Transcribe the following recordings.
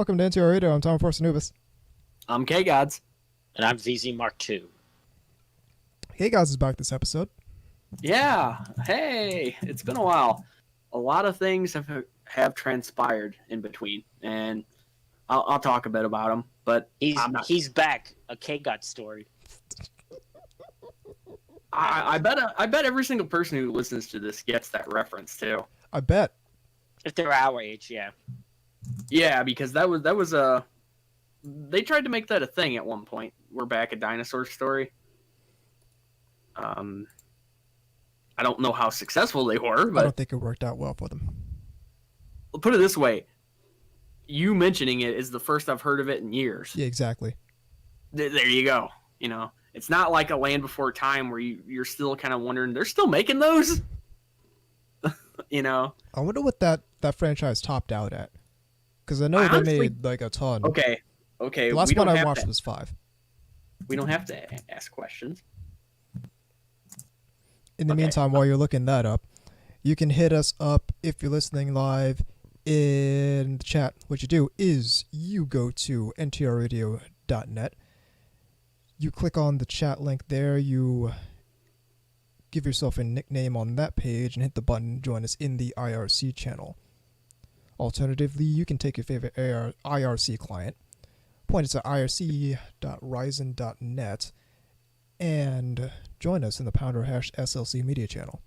welcome to NTR Radio. I'm Tom Force Anubis. I'm K-Gods. And I'm VZ Mark II. Hey guys is back this episode. Yeah, hey, it's been a while. A lot of things have transpired in between, and I'll talk a bit about them. But he's back. A K-God story. I bet every single person who listens to this gets that reference too. I bet. If they're our age, yeah. Yeah, because that was a. They tried to make that a thing at one point. We're back, a dinosaur story. I don't know how successful they were, but I don't think it worked out well for them. I'll put it this way: you mentioning it is the first I've heard of it in years. Yeah, exactly. There you go. You know, it's not like a Land Before Time where you're still kind of wondering they're still making those. You know, I wonder what that franchise topped out at, because I know they made like a ton. Okay. The last one I watched was 5. We don't have to ask questions. In the meantime, while you're looking that up, you can hit us up if you're listening live in the chat. What you do is you go to ntrradio.net. You click on the chat link there. You give yourself a nickname on that page and hit the button join us in the IRC channel. Alternatively, you can take your favorite IRC client, point it to irc.ryzen.net, and join us in the #SLC media channel.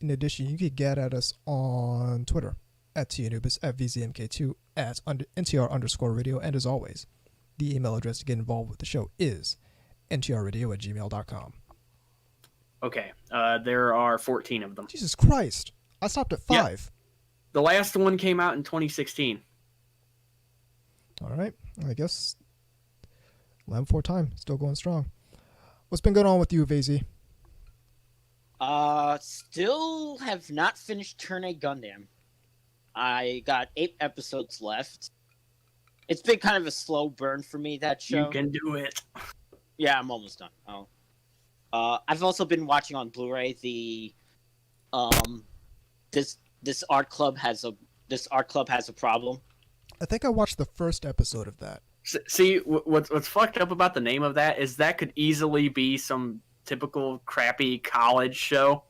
In addition, you can get at us on Twitter at TAnubis, at VZMK2, at NTR_radio, and as always, the email address to get involved with the show is ntrradio@gmail.com. Okay, there are 14 of them. Jesus Christ. I stopped at 5. Yeah. The last one came out in 2016. All right. I guess Land Before Time, still going strong. What's been going on with you, VZ? Still have not finished Turn A Gundam. I got 8 episodes left. It's been kind of a slow burn for me, that show. You can do it. Yeah, I'm almost done. I've also been watching on Blu-ray the this art club has a problem. I think I watched the first episode of that. See, what's fucked up about the name of that is that could easily be some typical crappy college show.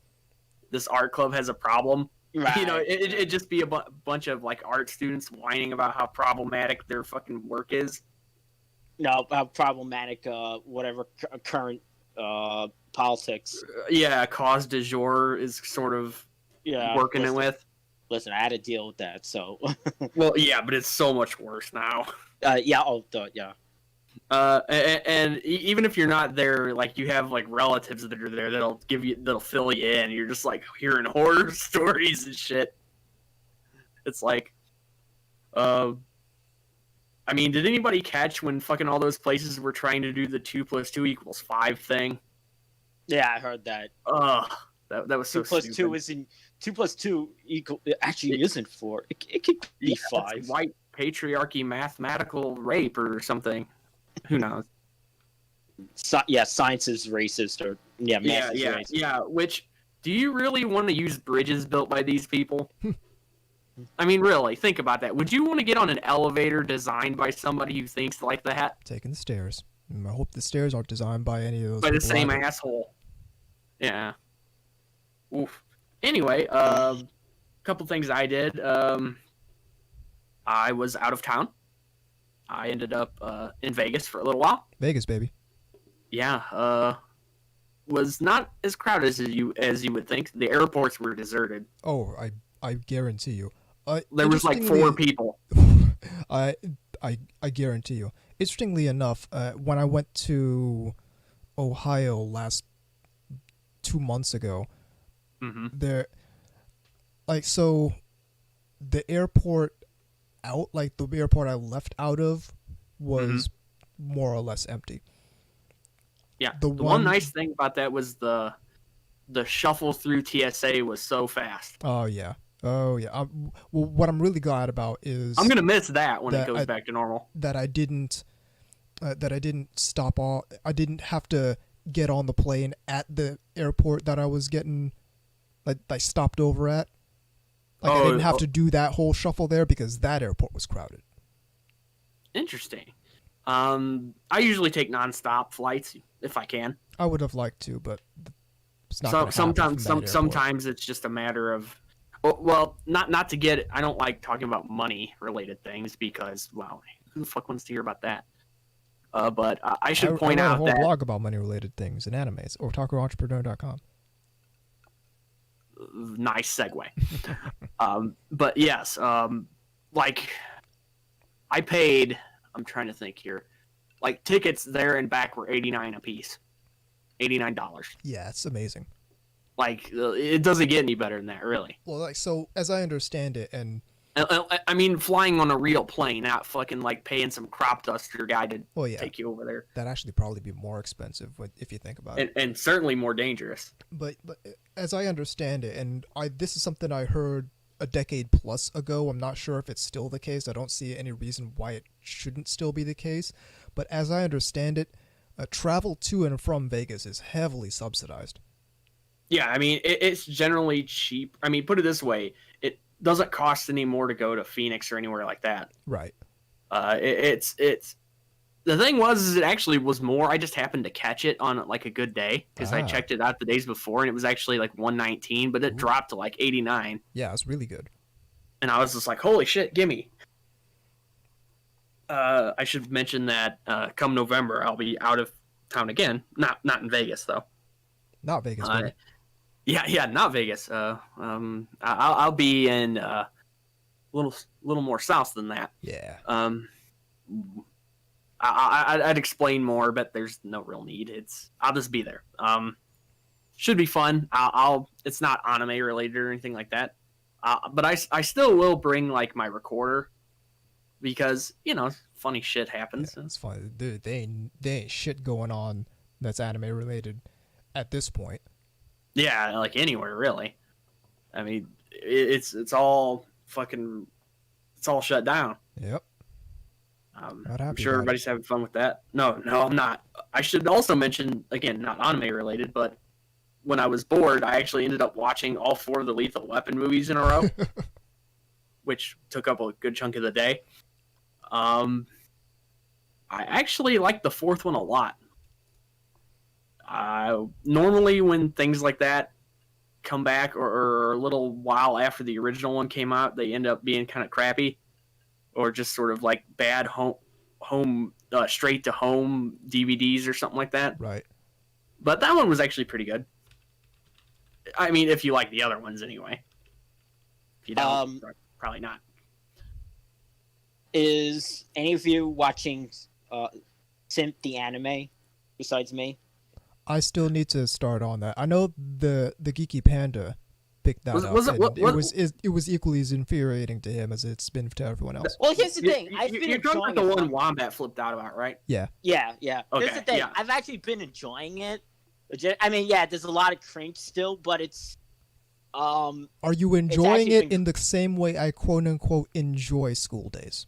This art club has a problem. Right. You know, it'd just be a bunch of like art students whining about how problematic their fucking work is. No, how problematic whatever current politics. Yeah, cause du jour is sort of working it with. Listen, I had to deal with that, so. Well, yeah, but it's so much worse now. Yeah. And even if you're not there, like you have like relatives that are there that'll fill you in. You're just like hearing horror stories and shit. It's like, I mean, did anybody catch when fucking all those places were trying to do the 2 + 2 = 5 thing? Yeah, I heard that. That was so stupid. 2 + 2 actually isn't 4. It could be 5. That's white patriarchy mathematical rape or something. Who knows? Science is racist, or math is racist. Yeah. Which, do you really want to use bridges built by these people? I mean, really, think about that. Would you want to get on an elevator designed by somebody who thinks like that? Taking the stairs. I hope the stairs aren't designed by any of those. By the same asshole. Yeah. Oof. Anyway, couple things I did. I was out of town. I ended up in Vegas for a little while. Vegas, baby. Yeah. Was not as crowded as you would think. The airports were deserted. Oh, I guarantee you. There was like 4 people. I guarantee you. Interestingly enough, when I went to Ohio last 2 months ago, the airport the airport I left out of was more or less empty. Yeah. The one nice thing about that was the shuffle through TSA was so fast. Oh yeah. Well, what I'm really glad about is I'm gonna miss that when it goes back to normal. That I didn't stop all. I didn't have to get on the plane at the airport that I was getting. I stopped over at. I didn't have to do that whole shuffle there because that airport was crowded. Interesting. I usually take nonstop flights if I can. I would have liked to, but it's not. Gonna Sometimes, happen from that airport. sometimes it's just a matter of, well, not to get. I don't like talking about money related things because, well, who the fuck wants to hear about that? But I should point I wrote out a whole that blog about money related things and animes, or otakuentrepreneur.com. Nice segue. But yes, like I paid. I'm trying to think here. Like tickets there and back were $89 a piece. $89. Yeah, it's amazing. Like it doesn't get any better than that, really. Well, like, so as I understand it, and I mean, flying on a real plane, not fucking like paying some crop duster guy to take you over there. That'd actually probably be more expensive if you think about it, and certainly more dangerous. But as I understand it, and this is something I heard a decade plus ago. I'm not sure if it's still the case. I don't see any reason why it shouldn't still be the case. But as I understand it, travel to and from Vegas is heavily subsidized. Yeah, I mean, it's generally cheap. I mean, put it this way, it doesn't cost any more to go to Phoenix or anywhere like that. Right. It's the thing is it actually was more. I just happened to catch it on like a good day because I checked it out the days before and it was actually like 119, but it dropped to like 89. Yeah, it's really good. And I was just like, holy shit, gimme. I should mention that come November I'll be out of town again. Not in Vegas though. Not Vegas. Yeah, not Vegas. I'll be in little more south than that. Yeah. I'd explain more, but there's no real need. I'll just be there. Should be fun. It's not anime related or anything like that. But I still will bring like my recorder because funny shit happens. Yeah, it's fun. Dude, they ain't shit going on that's anime related at this point. Yeah, like anywhere really. I mean, it's all fucking. It's all shut down. Yep. I'm sure everybody's having fun with that. No, I'm not. I should also mention, again, not anime related, but when I was bored, I actually ended up watching all 4 of the Lethal Weapon movies in a row, which took up a good chunk of the day. I actually liked the 4th one a lot. Normally when things like that come back or a little while after the original one came out, they end up being kind of crappy. Or just sort of like bad home straight to home DVDs or something like that. Right. But that one was actually pretty good. I mean, if you like the other ones anyway. If you don't, probably not. Is any of you watching Simp the anime besides me? I still need to start on that. I know the Geeky Panda picked that up. It was equally as infuriating to him as it's been to everyone else. Well, here's the thing. You're talking about the one Wombat flipped out about, right? Yeah. Yeah. Okay, here's the thing. yeah. I've actually been enjoying it. I mean, yeah, there's a lot of cringe still, but it's. Are you enjoying it in the same way I quote unquote enjoy school days?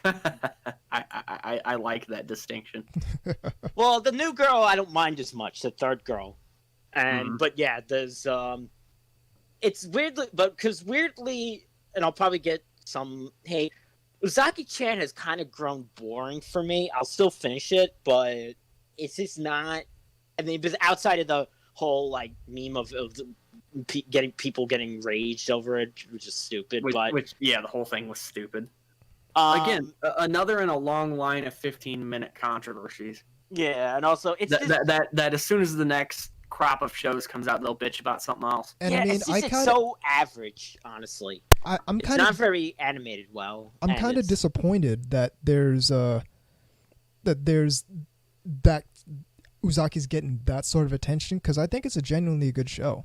I like that distinction. Well, the new girl I don't mind as much. The third girl, but yeah, there's it's weirdly, and I'll probably get some hate. Uzaki-chan has kind of grown boring for me. I'll still finish it, but it's just not. I mean, but outside of the whole like meme of getting raged over it, which is stupid. Which the whole thing was stupid. Again, another in a long line of 15-minute controversies. Yeah, and also it's that as soon as the next crop of shows comes out, they'll bitch about something else. And I mean, it's so average, honestly. I'm kind of not very animated well. I'm kind of disappointed that there's that Uzaki's getting that sort of attention because I think it's a genuinely good show.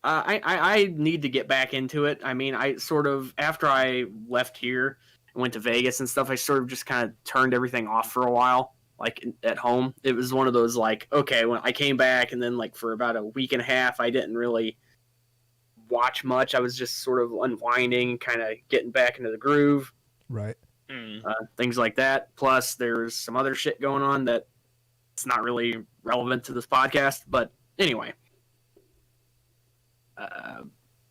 I need to get back into it. I mean, I sort of, after I left here and went to Vegas and stuff, I sort of just kind of turned everything off for a while, like at home. It was one of those like, okay, when I came back and then like for about a week and a half, I didn't really watch much. I was just sort of unwinding, kind of getting back into the groove. Right. Things like that. Plus there's some other shit going on that it's not really relevant to this podcast. But anyway.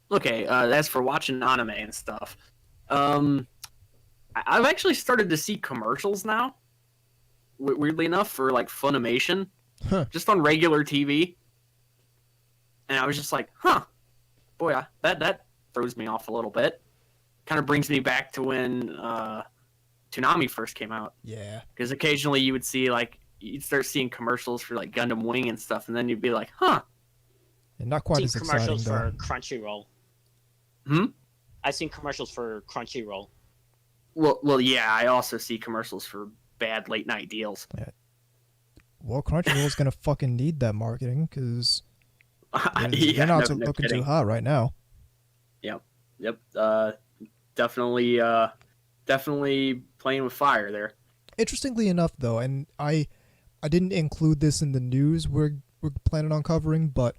Okay, as for watching anime and stuff, I've actually started to see commercials now. Weirdly enough, for like Funimation, just on regular TV, and I was just like, huh, boy, that throws me off a little bit. Kind of brings me back to when Toonami first came out. Yeah. Because occasionally you would see like you'd start seeing commercials for like Gundam Wing and stuff, and then you'd be like, huh. And not quite I've as seen exciting commercials though. for Crunchyroll. I've seen commercials for Crunchyroll. Well, yeah. I also see commercials for bad late night deals. Yeah. Well, Crunchyroll's gonna fucking need that marketing because they're not looking too hot right now. Yep. Definitely playing with fire there. Interestingly enough, though, and I didn't include this in the news we're planning on covering, but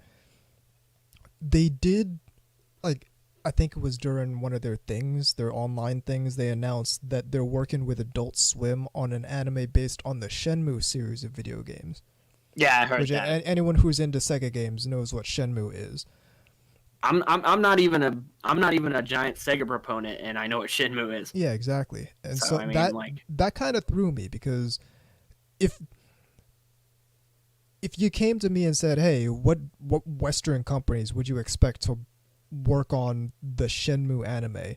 they did, like, I think it was during one of their things, their online things, they announced that they're working with Adult Swim on an anime based on the Shenmue series of video games. Yeah, I heard Which that. anyone who's into Sega games knows what Shenmue is. I'm not even a giant Sega proponent, and I know what Shenmue is. Yeah, exactly. And so I mean, that kind of threw me because if you came to me and said, "Hey, what Western companies would you expect to work on the Shenmue anime?"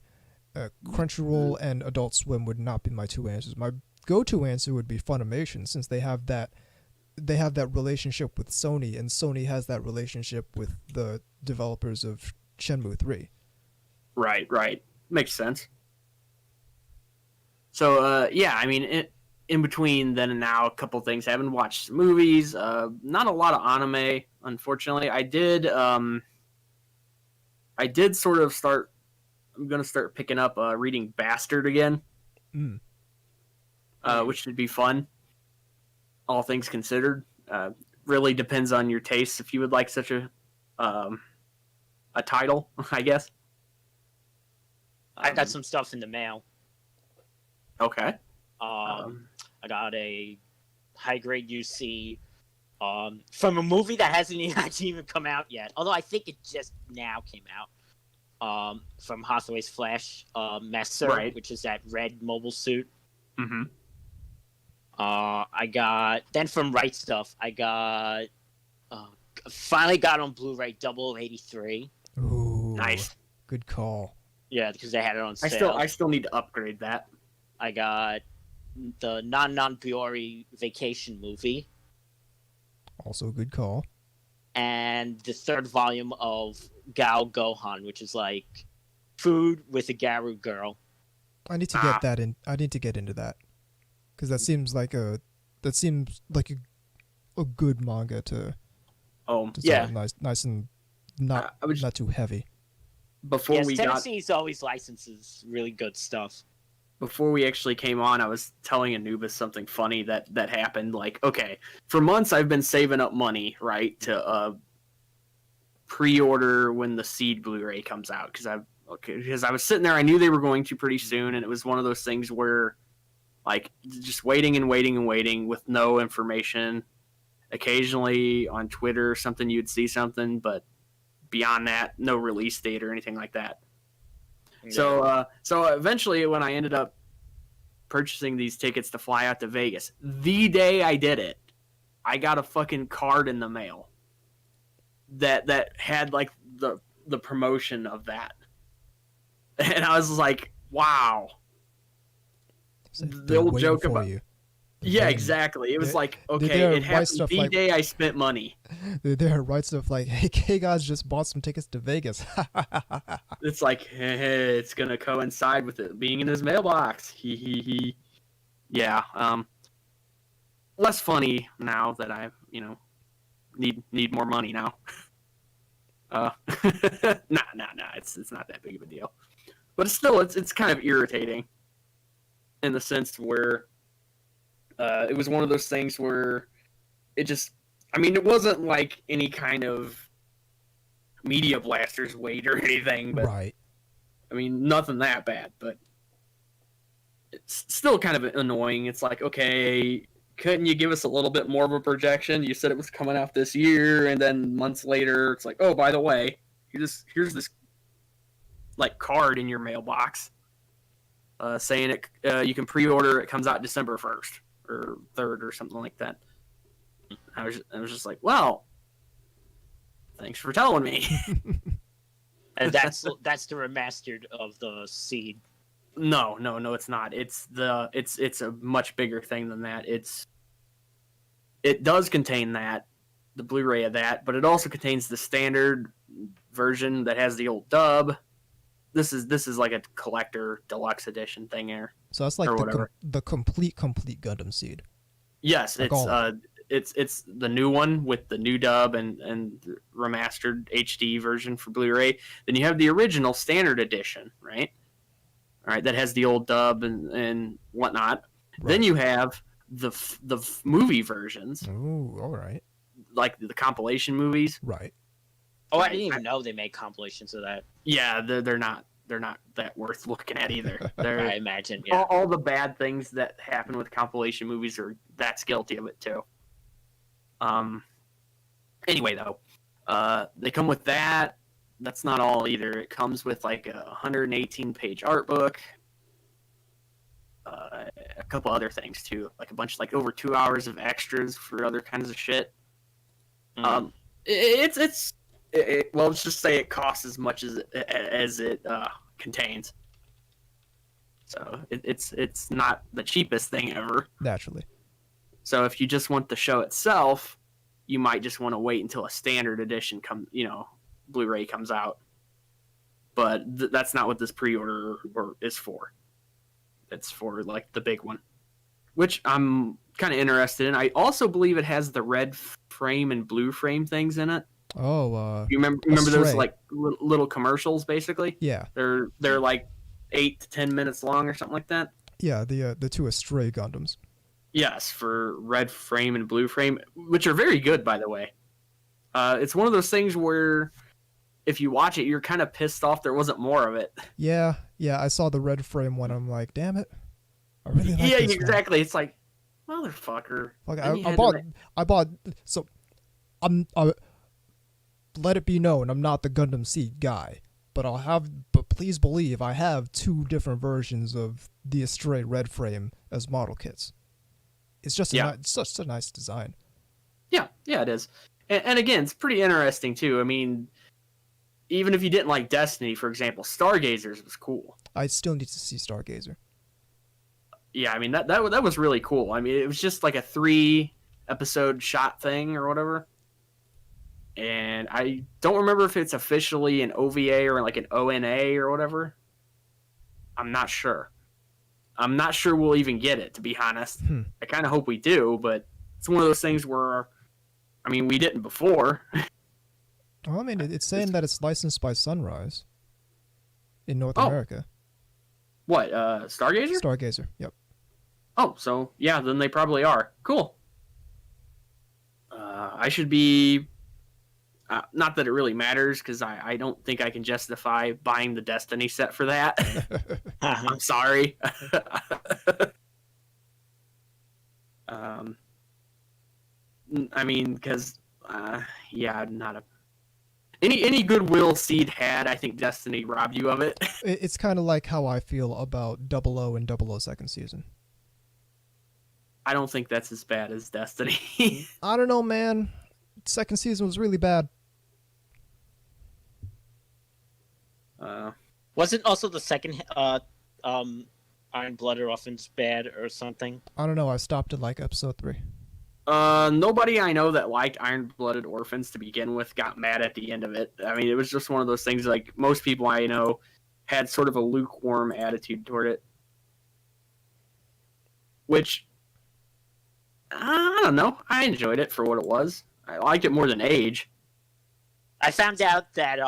Crunchyroll and Adult Swim would not be my two answers. My go-to answer would be Funimation, since they have that relationship with Sony, and Sony has that relationship with the developers of Shenmue 3. Right. Makes sense. So, yeah, I mean, in between then and now, a couple things. I haven't watched movies, not a lot of anime, unfortunately. I did sort of start, I'm going to start picking up reading Bastard again, which should be fun. All things considered, really depends on your taste if you would like such a title, I guess. I got some stuff in the mail. Okay. I got a high grade UC from a movie that hasn't even come out yet. Although I think it just now came out. From Hathaway's Flash Messer, right, which is that red mobile suit. Mm-hmm. I got then from Right Stuff. I got finally got on Blu-ray 0083. Ooh, nice, good call. Yeah, because they had it on sale. I still need to upgrade that. I got the Non-Biori Vacation movie. Also a good call. And the third volume of Gao Gohan, which is like food with a Garu girl. I need to get that in. I need to get into that because that seems like a good manga to. Yeah, nice and not too heavy. Tennessee's always licenses really good stuff. Before we actually came on, I was telling Anubis something funny that happened. Like, okay, for months I've been saving up money, right, to pre-order when the Seed Blu-ray comes out because I was sitting there. I knew they were going to pretty soon, and it was one of those things where, like, just waiting and waiting and waiting with no information. Occasionally on Twitter, something you'd see something, but beyond that, no release date or anything like that. Yeah. So eventually, when I ended up purchasing these tickets to fly out to Vegas, the day I did it, I got a fucking card in the mail that had like the promotion of that, and I was like, wow. The old joke about you. Yeah, exactly. It was like, okay, it happened the day I spent money. They're right stuff like, hey guys, just bought some tickets to Vegas. It's like, hey, it's gonna coincide with it being in his mailbox. He. Yeah. Less funny now that I, need more money now. Nah. It's not that big of a deal, but it's kind of irritating in the sense where. It was one of those things where it wasn't like any kind of Media Blasters wait or anything, but right. I mean, nothing that bad, but it's still kind of annoying. It's like, okay, couldn't you give us a little bit more of a projection? You said it was coming out this year, and then months later, it's like, oh, by the way, here's this like card in your mailbox. saying you can pre-order. It comes out December 1st or 3rd or something like that. I was just like, well, thanks for telling me. And that's the remastered of the Seed. No, it's not. It's a much bigger thing than that. It does contain the Blu-ray of that, but it also contains the standard version that has the old dub. This is like a collector deluxe edition thing here. So that's like the complete Gundam Seed. Yes, like it's the new one with the new dub and remastered HD version for Blu-ray. Then you have the original standard edition, right? All right, that has the old dub and whatnot. Right. Then you have the movie versions. Ooh, all right. Like the compilation movies. Right. Oh, I didn't even know they made compilations of that. Yeah, they're not that worth looking at either. I imagine. Yeah. All the bad things that happen with compilation movies that's guilty of it too. Anyway, though, they come with that. That's not all either. It comes with like a 118-page art book, a couple other things too, like a bunch, like over 2 hours of extras for other kinds of shit. Well, let's just say it costs as much as it contains. So it's not the cheapest thing ever. Naturally. So if you just want the show itself, you might just want to wait until a standard edition Blu-ray comes out. But that's not what this pre-order is for. It's for like the big one, which I'm kind of interested in. I also believe it has the red frame and blue frame things in it. Oh, you remember those like little commercials? Basically, yeah. They're like 8 to 10 minutes long or something like that. Yeah, the two Astray Gundams. Yes, for red frame and blue frame, which are very good, by the way. It's one of those things where if you watch it, you're kind of pissed off there wasn't more of it. Yeah, I saw the red frame one. I'm like, damn it, I really like this one. Exactly. It's like, motherfucker. Like I bought. So, let it be known, I'm not the Gundam Seed guy, but please believe I have 2 different versions of the Astray red frame as model kits. It's just it's such a nice design. Yeah, it is. And again, it's pretty interesting too. I mean, even if you didn't like Destiny, for example, Stargazers was cool. I still need to see Stargazer. Yeah, I mean that was really cool. I mean, it was just like a 3-episode shot thing or whatever. And I don't remember if it's officially an OVA or like an ONA or whatever. I'm not sure. I'm not sure we'll even get it, to be honest. I kind of hope we do, but it's one of those things where, I mean, we didn't before. Well, I mean, it's saying that it's licensed by Sunrise in North America. What, Stargazer? Stargazer, yep. Oh, so, yeah, then they probably are. Cool. I should be... not that it really matters, because I don't think I can justify buying the Destiny set for that. I'm sorry. I mean, because, not a... Any goodwill Seed had, I think Destiny robbed you of it. It's kind of like how I feel about 00 and 00 second season. I don't think that's as bad as Destiny. I don't know, man. Second season was really bad. Wasn't also the second Iron Blooded Orphans bad or something? I don't know. I stopped at like episode 3. Nobody I know that liked Iron Blooded Orphans to begin with got mad at the end of it. I mean, it was just one of those things. Like most people I know had sort of a lukewarm attitude toward it, which I don't know. I enjoyed it for what it was. I liked it more than Age. I found out that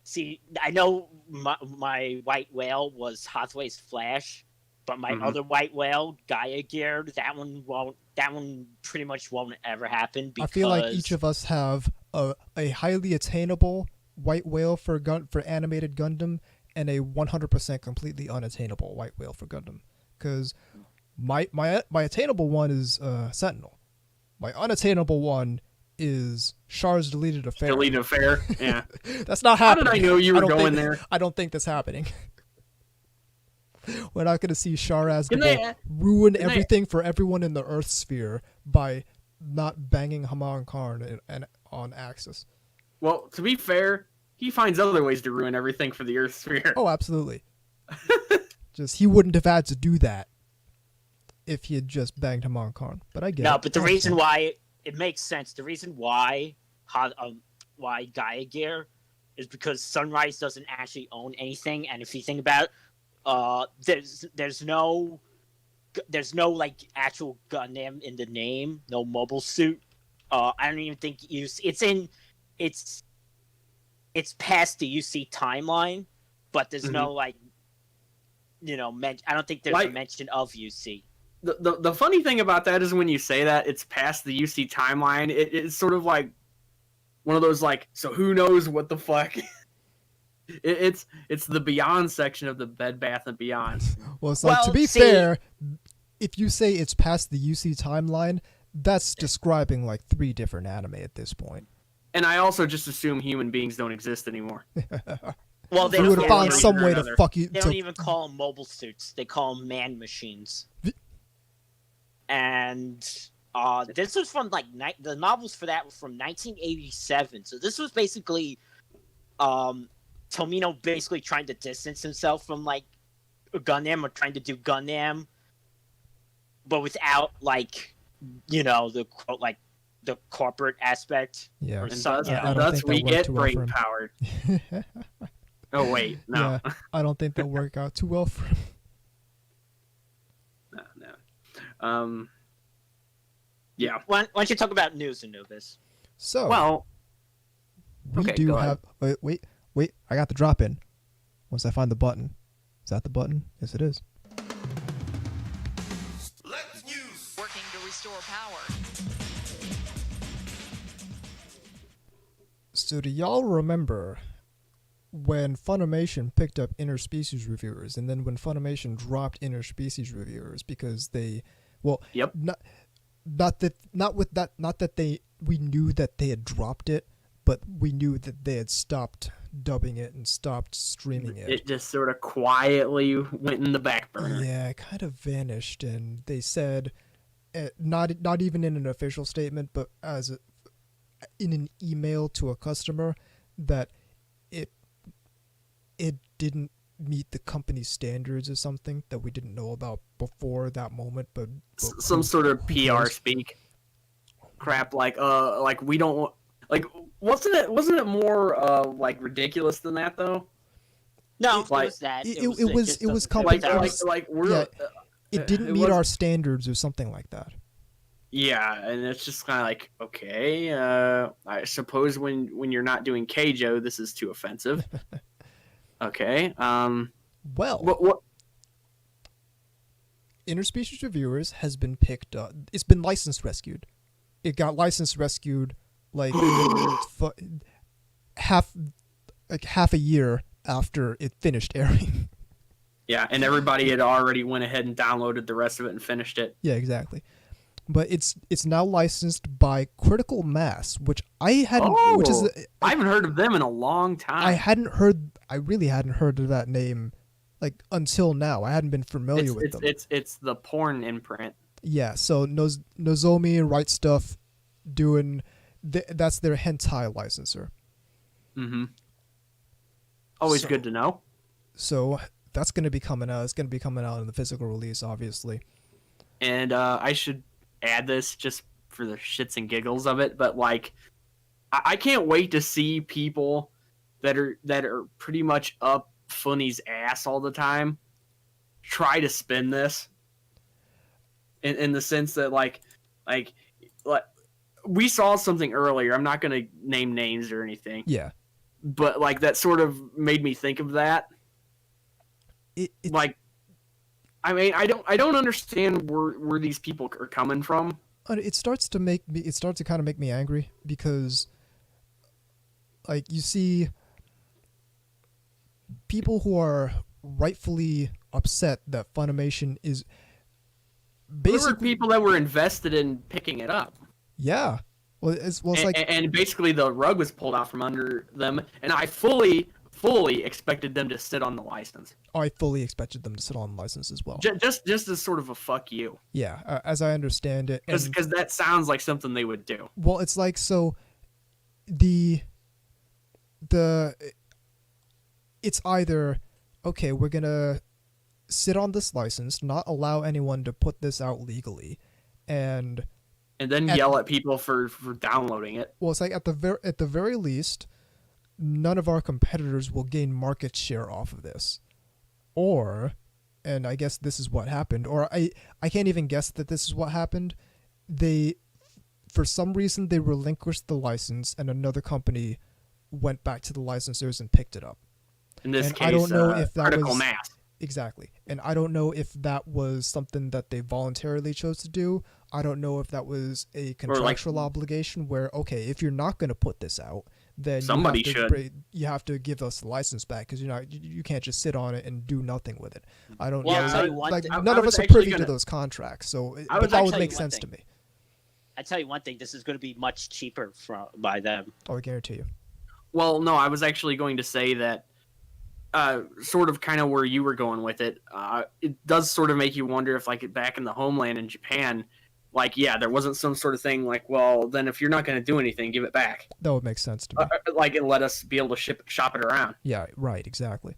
see, I know my white whale was Hathaway's Flash, but my other white whale, Gaia Gear, that one pretty much won't ever happen. Because... I feel like each of us have a highly attainable white whale for animated Gundam and a 100% completely unattainable white whale for Gundam. Because my attainable one is Sentinel. My unattainable one is Char's Deleted Affair. Deleted Affair, yeah. That's not happening. How did I know you were going there? I don't think that's happening. We're not going to see Char Can they- Aznavour ruin can they- everything for everyone in the Earth sphere by not banging Haman Karn and on Axis. Well, to be fair, he finds other ways to ruin everything for the Earth sphere. Oh, absolutely. Just he wouldn't have had to do that if he had just banged Haman Karn. But I get it. No, but the I reason understand. why it makes sense, the reason why Gaia Gear is because Sunrise doesn't actually own anything, and if you think about it, there's no like actual Gundam in the name, no mobile suit. I don't even think it's past the UC timeline, but there's no like I don't think there's a mention of UC. The funny thing about that is when you say that it's past the UC timeline, it's sort of like one of those like, so who knows what the fuck. It's the Beyond section of the Bed Bath and Beyond. Well, it's like, to be fair, if you say it's past the UC timeline, that's describing like 3 different anime at this point. And I also just assume human beings don't exist anymore. Well, they would have found don't some way to fuck you. They don't even call them mobile suits; they call them man machines. And this was from like the novels for that were from 1987. So this was basically Tomino basically trying to distance himself from like Gundam, or trying to do Gundam, but without like the corporate aspect. Yeah, And thus we get well brain powered. Oh wait, no. Yeah, I don't think that'll work out too well for him. No. Yeah. Why don't you talk about news, Anubis? So, Well, we okay, do go have. Wait! I got the drop in. Once I find the button, is that the button? Yes, it is. Let's use Working to restore power. So, do y'all remember when Funimation picked up interspecies reviewers, and then when Funimation dropped interspecies reviewers because they, well, Yep. not that we knew that they had dropped it, but we knew that they had stopped dubbing it and stopped streaming it. It just sort of quietly went in the back burner. Yeah, it kind of vanished, and they said, not even in an official statement, but in an email to a customer, that it didn't meet the company's standards or something that we didn't know about before that moment, but Some sort of who PR knows? speak crap, like we don't like. Wasn't it more like ridiculous than that though? No, Like, it was that. it was- just it was doesn't- company- Like it like was- like we're yeah, it didn't meet was- our standards or something like that. Yeah, and it's just kind of like, okay, I suppose when you're not doing Keijo, this is too offensive. Okay. Well, What? Interspecies Reviewers has been picked up. It's been license rescued. It got license rescued like half a year after it finished airing. Yeah, and everybody had already went ahead and downloaded the rest of it and finished it. Yeah, exactly. But it's now licensed by Critical Mass, which I hadn't. Which is I haven't heard of them in a long time. I really hadn't heard of that name, like until now. I hadn't been familiar with them. It's the porn imprint. Yeah, so Nozomi and Right Stuff doing that's their hentai licensor. Mm-hmm. Always So- good to know. So that's going to be coming out. It's going to be coming out in the physical release, obviously. And I should add this just for the shits and giggles of it, but like, I can't wait to see people that are pretty much up Funny's ass all the time try to spin this. In the sense that like we saw something earlier. I'm not going to name names or anything. Yeah. But like that sort of made me think of that. Like, I mean, I don't understand where these people are coming from. It starts to kind of make me angry because, like, you see people who are rightfully upset that Funimation is There were basically people that were invested in picking it up. yeah. Well, it's like and basically the rug was pulled out from under them, and I fully fully expected them to sit on the license. I fully expected them to sit on the license as well. Just as sort of a fuck you. Yeah, as I understand it. Because that sounds like something they would do. Well, it's like, so the it's either, okay, we're gonna sit on this license, not allow anyone to put this out legally, and then yell at people for downloading it. Well, it's like at the very least, none of our competitors will gain market share off of this. Or, and I guess this is what happened, or I can't even guess that this is what happened. For some reason, they relinquished the license, and another company went back to the licensors and picked it up. In this and case, I don't know if that Critical was Mass. Exactly, and I don't know if that was something that they voluntarily chose to do. I don't know if that was a contractual obligation where, okay, if you're not going to put this out, then somebody you have to give us the license back, because you can't just sit on it and do nothing with it. I don't well, know. None of us are privy to those contracts, so that would make sense to me. I tell you one thing: this is going to be much cheaper by them. I guarantee you. Well, no, I was actually going to say that. Sort of kind of where you were going with it, it does sort of make you wonder if, like, back in the homeland in Japan, like, yeah, there wasn't some sort of thing like, well, then if you're not going to do anything, give it back. That would make sense to me. Like, and let us be able to shop it around. Yeah, right, exactly.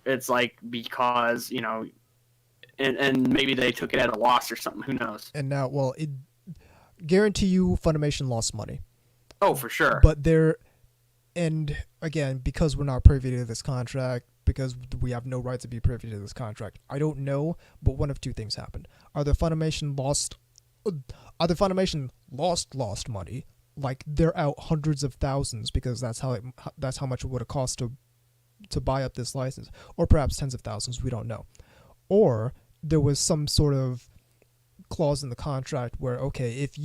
It's like, because, and maybe they took it at a loss or something, who knows. And now, well, guarantee you Funimation lost money. Oh, for sure. But and again, because we're not privy to this contract, because we have no right to be privy to this contract, I don't know, but one of two things happened. Either Funimation lost money, like they're out hundreds of thousands, because that's how much it would have cost to buy up this license, or perhaps tens of thousands, we don't know. Or there was some sort of clause in the contract where, okay, if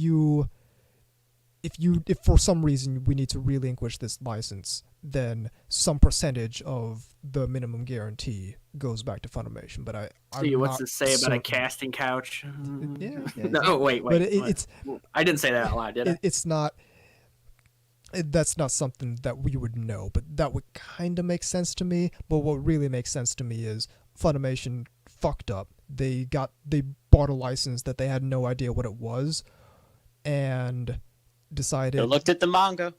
for some reason we need to relinquish this license, then some percentage of the minimum guarantee goes back to Funimation. But what's it say about a casting couch? Yeah. No, wait. But I didn't say that out loud, did I? It's not. That's not something that we would know, but that would kind of make sense to me. But what really makes sense to me is Funimation fucked up. They bought a license that they had no idea what it was, and decided. They looked at the manga.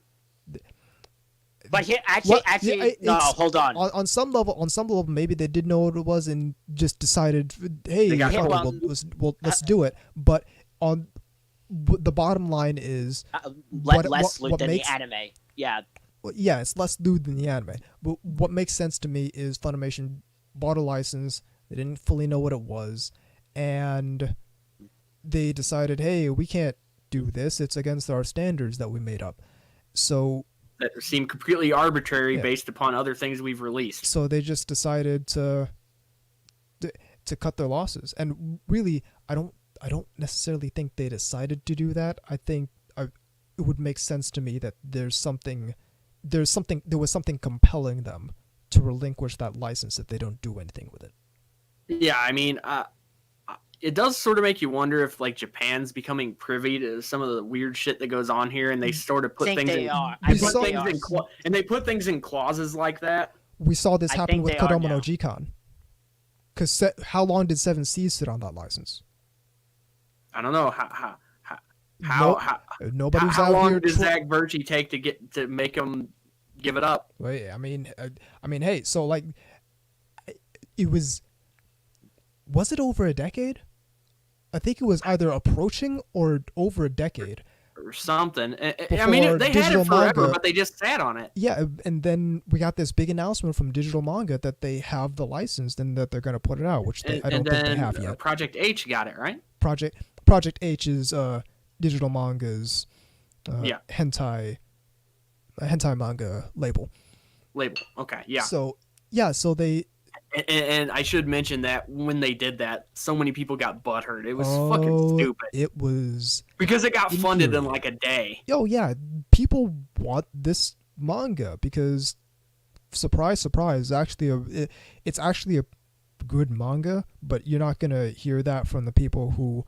But here, actually, no. Hold on. On some level, maybe they did know what it was and just decided, hey, let's do it. But on the bottom line is less lewd than the anime. Yeah. Yeah, it's less lewd than the anime. But what makes sense to me is Funimation bought a license. They didn't fully know what it was, and they decided, hey, we can't do this. It's against our standards that we made up. So that seem completely arbitrary based upon other things we've released. So they just decided to cut their losses. And really, I don't necessarily think they decided to do that. I think it would make sense to me that there was something compelling them to relinquish that license if they don't do anything with it. Yeah, I mean, it does sort of make you wonder if, like, Japan's becoming privy to some of the weird shit that goes on here, and they sort of put things in. And they put things in clauses like that. We saw this happen with Kodomo no Jikan. Because how long did Seven Seas sit on that license? I don't know how long does Zach Virtue take to make him give it up? Wait, I mean, hey, so like, it was it over a decade? I think it was either approaching or over a decade. Or something. I mean, they had it forever, but they just sat on it. Yeah, and then we got this big announcement from Digital Manga that they have the license and that they're going to put it out, which I don't think they have yet. Project H got it, right? Project H is Digital Manga's hentai manga label. Okay, yeah. So they... And I should mention that when they did that, so many people got butthurt. It was fucking stupid. It was... Because it got funded in like a day. Oh, yeah. People want this manga because, surprise, surprise, it's actually a good manga, but you're not going to hear that from the people who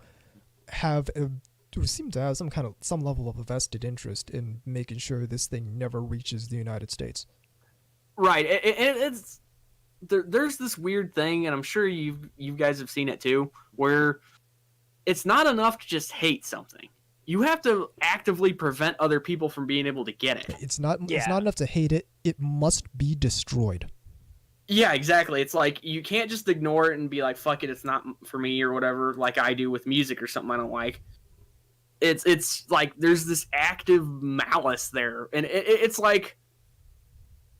seem to have some level of a vested interest in making sure this thing never reaches the United States. Right. It's there's this weird thing, and I'm sure you guys have seen it too, where it's not enough to just hate something. You have to actively prevent other people from being able to get it. It's not enough to hate it. It must be destroyed. Yeah, exactly. It's like you can't just ignore it and be like, "Fuck it, it's not for me" or whatever, like I do with music or something I don't like. It's like there's this active malice there, and it's like,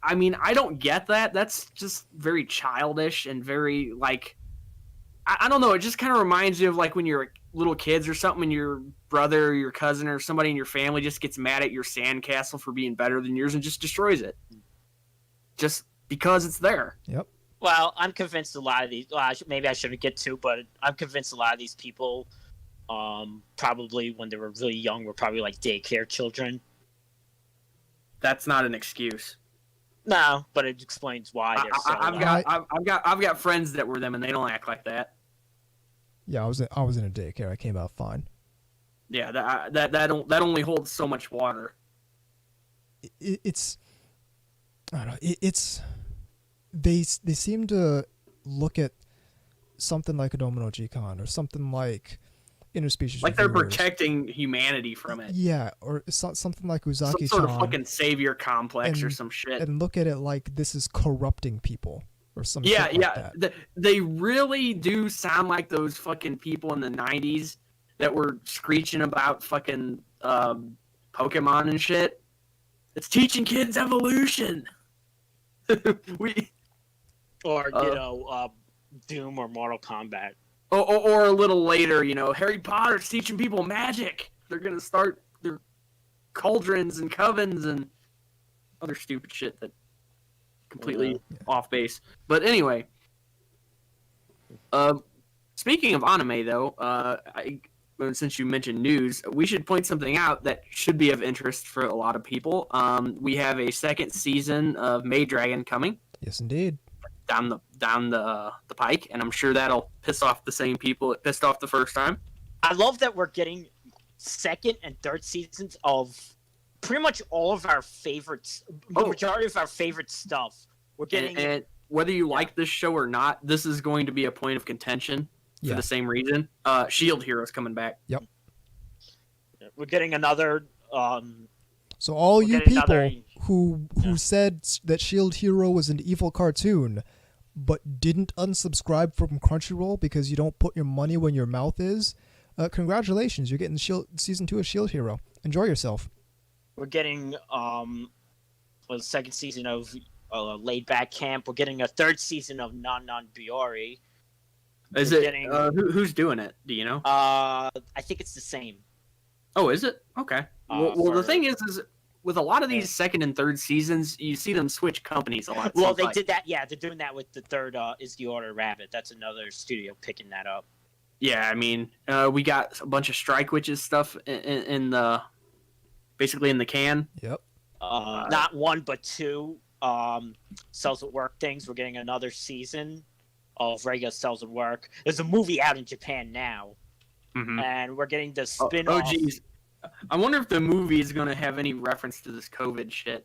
I mean, I don't get that. That's just very childish and very like, I don't know. It just kind of reminds you of like when you're little kids or something, and your brother or your cousin or somebody in your family just gets mad at your sandcastle for being better than yours and just destroys it. Just because it's there. Yep. Well, I'm convinced a lot of these. Well, maybe I shouldn't get to, but I'm convinced a lot of these people, probably when they were really young, were probably like daycare children. That's not an excuse. No, but it explains why they're so. I've got friends that were them, and they don't act like that. Yeah, I was in a daycare. I came out fine. Yeah, that only holds so much water. It's I don't know. It's they seem to look at something like a Domino G-Con or something like interspecies. Like they're reviewers. Protecting humanity from it. Yeah, or something like Uzaki-chan. Some sort of fucking savior complex or some shit. And look at it like this is corrupting people or some yeah, shit like that. They really do sound like those fucking people in the 90s that were screeching about fucking Pokemon and shit. It's teaching kids evolution. Or Doom or Mortal Kombat. Or a little later, Harry Potter's teaching people magic. They're gonna start their cauldrons and covens and other stupid shit that completely off base. But anyway, speaking of anime, though, since you mentioned news, we should point something out that should be of interest for a lot of people. We have a second season of Maid Dragon coming. Yes, indeed. Down the pike, and I'm sure that'll piss off the same people it pissed off the first time. I love that we're getting second and third seasons of pretty much all of our favorites, the majority of our favorite stuff. We're getting, and whether you like this show or not, this is going to be a point of contention for the same reason. Shield Hero's coming back. Yep. We're getting another. So all you people who said that Shield Hero was an evil cartoon, but didn't unsubscribe from Crunchyroll because you don't put your money where your mouth is, congratulations, you're getting season 2 of Shield Hero. Enjoy yourself. We're getting the second season of Laid Back Camp. We're getting a third season of Non Non Biori. Is it? Who's doing it? Do you know? I think it's the same. Oh, is it? Okay. Well, the thing is with a lot of these second and third seasons, you see them switch companies a lot. Well, they did that. Yeah, they're doing that with the third Is the Order Rabbit. That's another studio picking that up. Yeah, I mean, we got a bunch of Strike Witches stuff in the basically in the can. Yep. Not one, but two Cells at Work things. We're getting another season of regular Cells at Work. There's a movie out in Japan now. Mm-hmm. And we're getting the spin-off. Oh, geez. I wonder if the movie is going to have any reference to this COVID shit.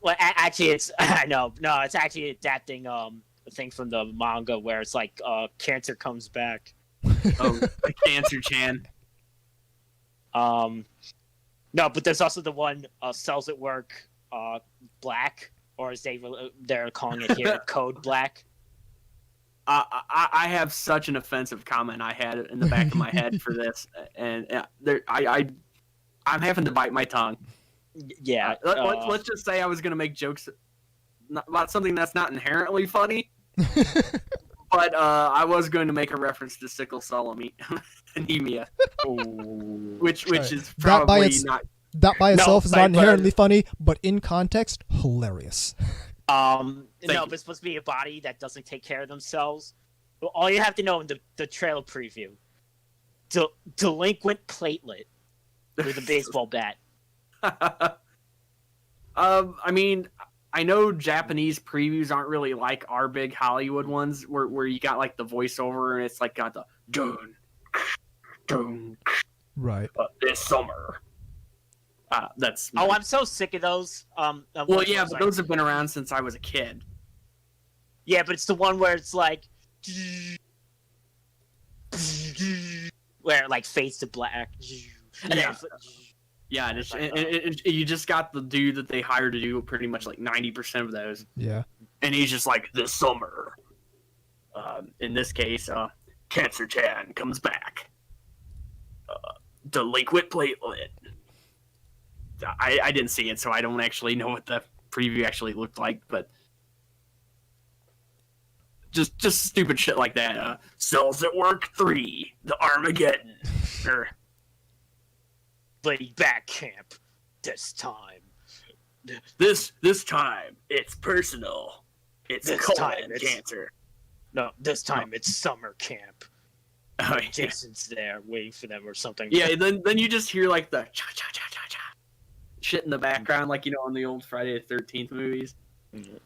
Well, actually, it's... I know. No, it's actually adapting the thing from the manga where it's like cancer comes back. Oh, the Cancer-chan. No, but there's also the one Cells at Work Black, or as they're calling it here, Code Black. I have such an offensive comment I had in the back of my head for this, and I'm having to bite my tongue. Yeah. Let's just say I was going to make jokes about something that's not inherently funny, but I was going to make a reference to sickle cell anemia, which is probably not. That by itself is not inherently funny, but in context, hilarious. No, but it's supposed to be a body that doesn't take care of themselves. Well, all you have to know in the trailer preview: delinquent platelet with a baseball bat. I mean, I know Japanese previews aren't really like our big Hollywood ones, where you got like the voiceover and it's like got the dun, right this summer. That's Oh, I'm so sick of those. well, yeah, but those have been around since I was a kid. Yeah, but it's the one where it's like, where it like fades to black. And Yeah. then, Yeah, and you just got the dude that they hired to do pretty much like 90% of those. Yeah. And he's just like, this summer, in this case, Cancer Chan comes back. Delinquent platelet. I didn't see it, so I don't actually know what the preview actually looked like, but just stupid shit like that. Cells at Work 3, the Armageddon. Or, Lady Back Camp. This time. this time, it's personal. It's This colon time, it's- cancer. No, this time it's summer camp. Oh, yeah. Jason's there waiting for them or something. Yeah, then you just hear like the cha cha cha cha cha shit in the background, like on the old Friday the 13th movies. Mhm.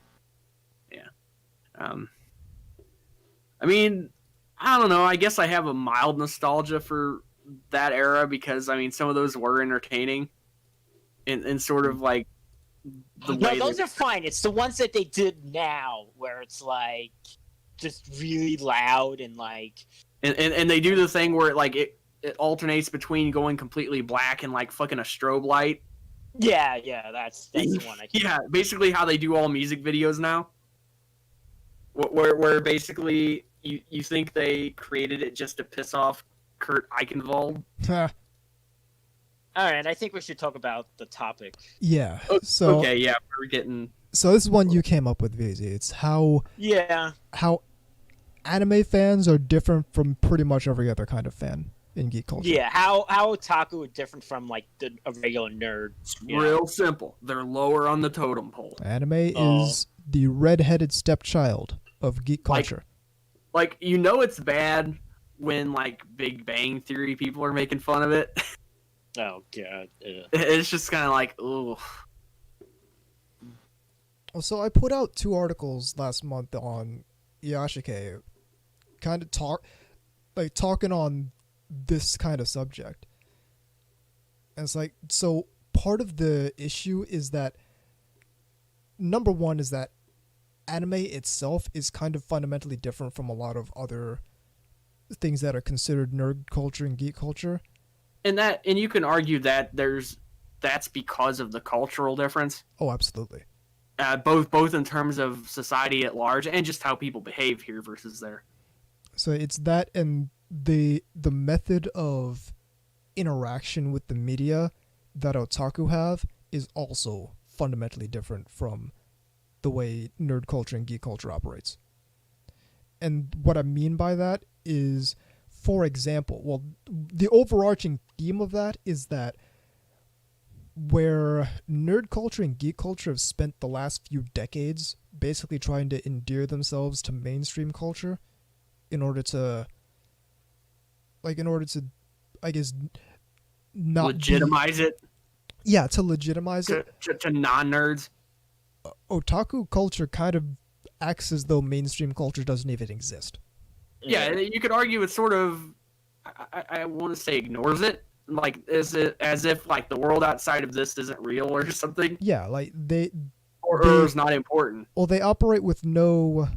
Yeah. I mean, I don't know. I guess I have a mild nostalgia for that era because some of those were entertaining, and sort of like the No, way those are fine. It's the ones that they did now where it's like just really loud and like. and they do the thing where it alternates between going completely black and like fucking a strobe light. Yeah, that's the one. Yeah, basically how they do all music videos now. Where basically you think they created it just to piss off Kurt Eichenwald. All right, I think we should talk about the topic. Yeah. So okay, yeah, we're getting. So this is one you came up with, VZ. It's how anime fans are different from pretty much every other kind of fan in geek culture. Yeah, how otaku are different from like a regular nerd. It's real simple. They're lower on the totem pole. Anime is the red-headed stepchild of geek culture. Like it's bad when like Big Bang Theory people are making fun of it. Oh god. Yeah. It's just kind of like, ooh. So I put out 2 articles last month on Yashike, kind of talking on this kind of subject. And it's like, so part of the issue is that, number one is that anime itself is kind of fundamentally different from a lot of other things that are considered nerd culture and geek culture. And you can argue that that's because of the cultural difference. Oh, absolutely. Both in terms of society at large and just how people behave here versus there. So it's that, and the method of interaction with the media that otaku have is also fundamentally different from the way nerd culture and geek culture operates. And what I mean by that is, for example, the overarching theme of that is that where nerd culture and geek culture have spent the last few decades basically trying to endear themselves to mainstream culture in order to, I guess, not legitimize it. Yeah, to legitimize it. To non-nerds. Otaku culture kind of acts as though mainstream culture doesn't even exist. Yeah, you could argue it sort of, I want to say ignores it. Like, as if like the world outside of this isn't real or something. Yeah, like or is not important. Well, they operate with no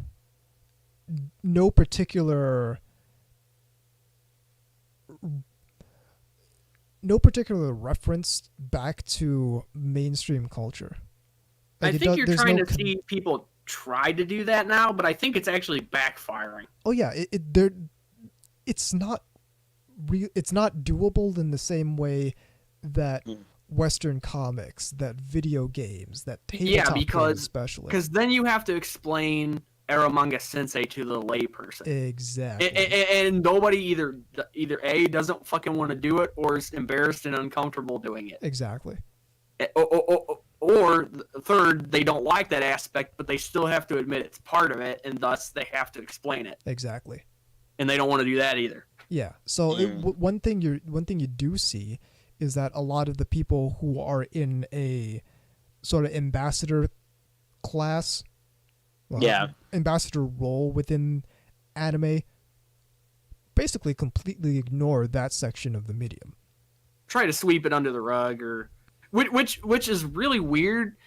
particular reference back to mainstream culture. Like, I think you're trying to see people try to do that now, but I think it's actually backfiring. Oh yeah, it's not doable in the same way that Western comics, that video games, that tabletop games especially. Because then you have to explain Eromanga Sensei to the layperson. Exactly. And nobody either A, doesn't fucking want to do it, or is embarrassed and uncomfortable doing it. Exactly. Or third, they don't like that aspect, but they still have to admit it's part of it, and thus they have to explain it. Exactly. And they don't want to do that either. Yeah. So one thing you do see is that a lot of the people who are in a sort of ambassador class, ambassador role within anime, basically completely ignore that section of the medium. Try to sweep it under the rug, or which is really weird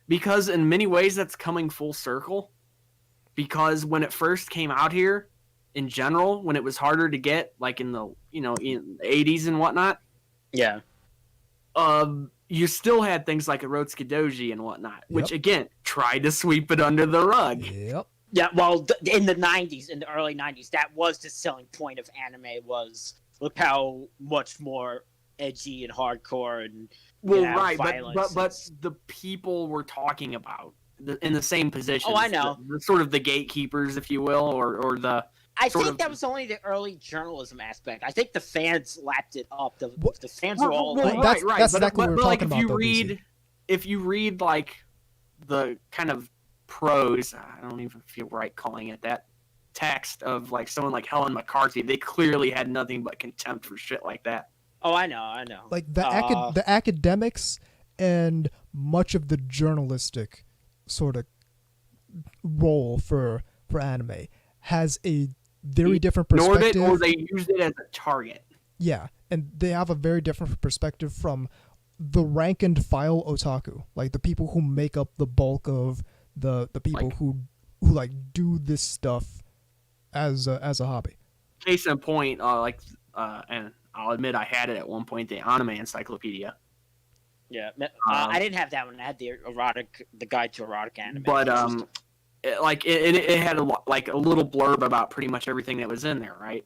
because in many ways that's coming full circle. Because when it first came out here, in general, when it was harder to get, like in the in the 80s and whatnot, Yeah. You still had things like Erotsuka Doji and whatnot, which again tried to sweep it under the rug. Yep. Yeah, well, in the 90s, in the early 90s, that was the selling point of anime was, look how much more edgy and hardcore and right, violence. But the people we're talking about in the same position. Oh, I know. The sort of the gatekeepers, if you will, or the. I think that was only the early journalism aspect. I think the fans lapped it up. The fans were all like, right. That's exactly what we're talking about. If you read like the kind of prose, I don't even feel right calling it that, text of like someone like Helen McCarthy, they clearly had nothing but contempt for shit like that. Oh, I know. Like the academics and much of the journalistic sort of role for anime has a very different perspective. Ignored it, or they used it as a target. Yeah, and they have a very different perspective from the rank and file otaku, like the people who make up the bulk of the people who like do this stuff as a hobby. Case in point, and I'll admit I had it at one point, the anime encyclopedia. Yeah, I didn't have that one. I had the guide to erotic anime. But it had a little blurb about pretty much everything that was in there, right?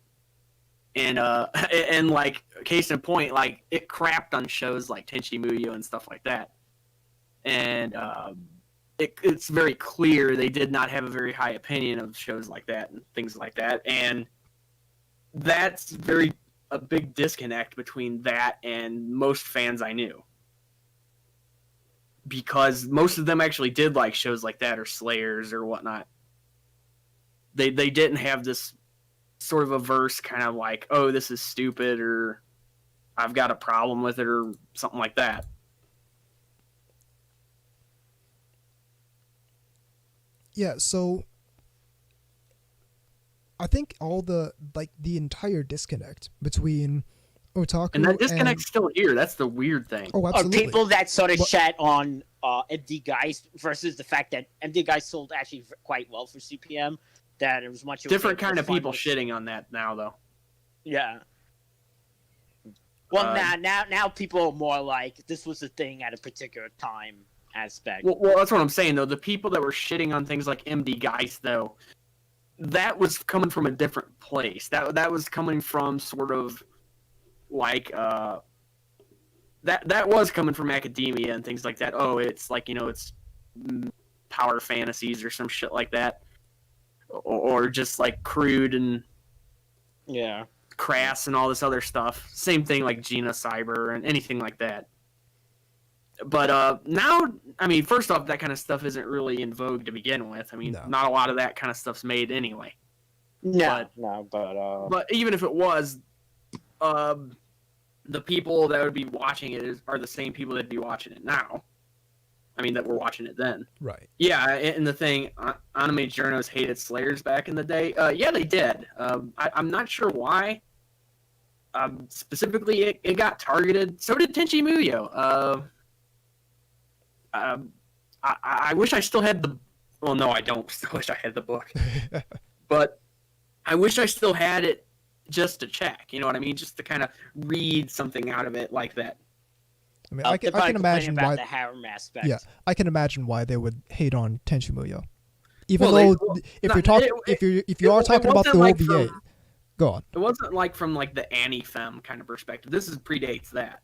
And and like case in point, like it crapped on shows like Tenchi Muyo and stuff like that. And it's very clear they did not have a very high opinion of shows like that and things like that. And that's a big disconnect between that and most fans I knew. Because most of them actually did like shows like that or Slayers or whatnot. They didn't have this sort of averse kind of like, oh, this is stupid or I've got a problem with it or something like that. Yeah, so I think the entire disconnect between otaku and that disconnect's still here. That's the weird thing. Oh, absolutely. Or people that sort of shat on MD Guys versus the fact that MD Guys sold actually quite well for CPM. That it was much different kind of people shitting on that now, though. Yeah. Well, now people are more like this was a thing at a particular time aspect. Well, that's what I'm saying though. The people that were shitting on things like MD Guys, though, that was coming from a different place. That was coming from sort of like that was coming from academia and things like that. Oh, it's like it's power fantasies or some shit like that, or just like crude and crass and all this other stuff. Same thing like Gina Cyber and anything like that. But now, I mean, first off, that kind of stuff isn't really in vogue to begin with. I mean, not a lot of that kind of stuff's made anyway. But even if it was, the people that would be watching it are the same people that'd be watching it now. I mean, that were watching it then. Right. Yeah, and the thing, anime journos hated Slayers back in the day. Yeah, they did. I'm not sure why. Specifically, it got targeted. So did Tenchi Muyo. I wish I still had the... Well, no, I don't still wish I had the book. But I wish I still had it just to check. You know what I mean? Just to kind of read something out of it like that. I mean, I can imagine why the harem aspect. Yeah, I can imagine why they would hate on Tenchi Muyo. Even though if you are talking about the OVA, go on. It wasn't like from like the Annie-Femme kind of perspective. This predates that.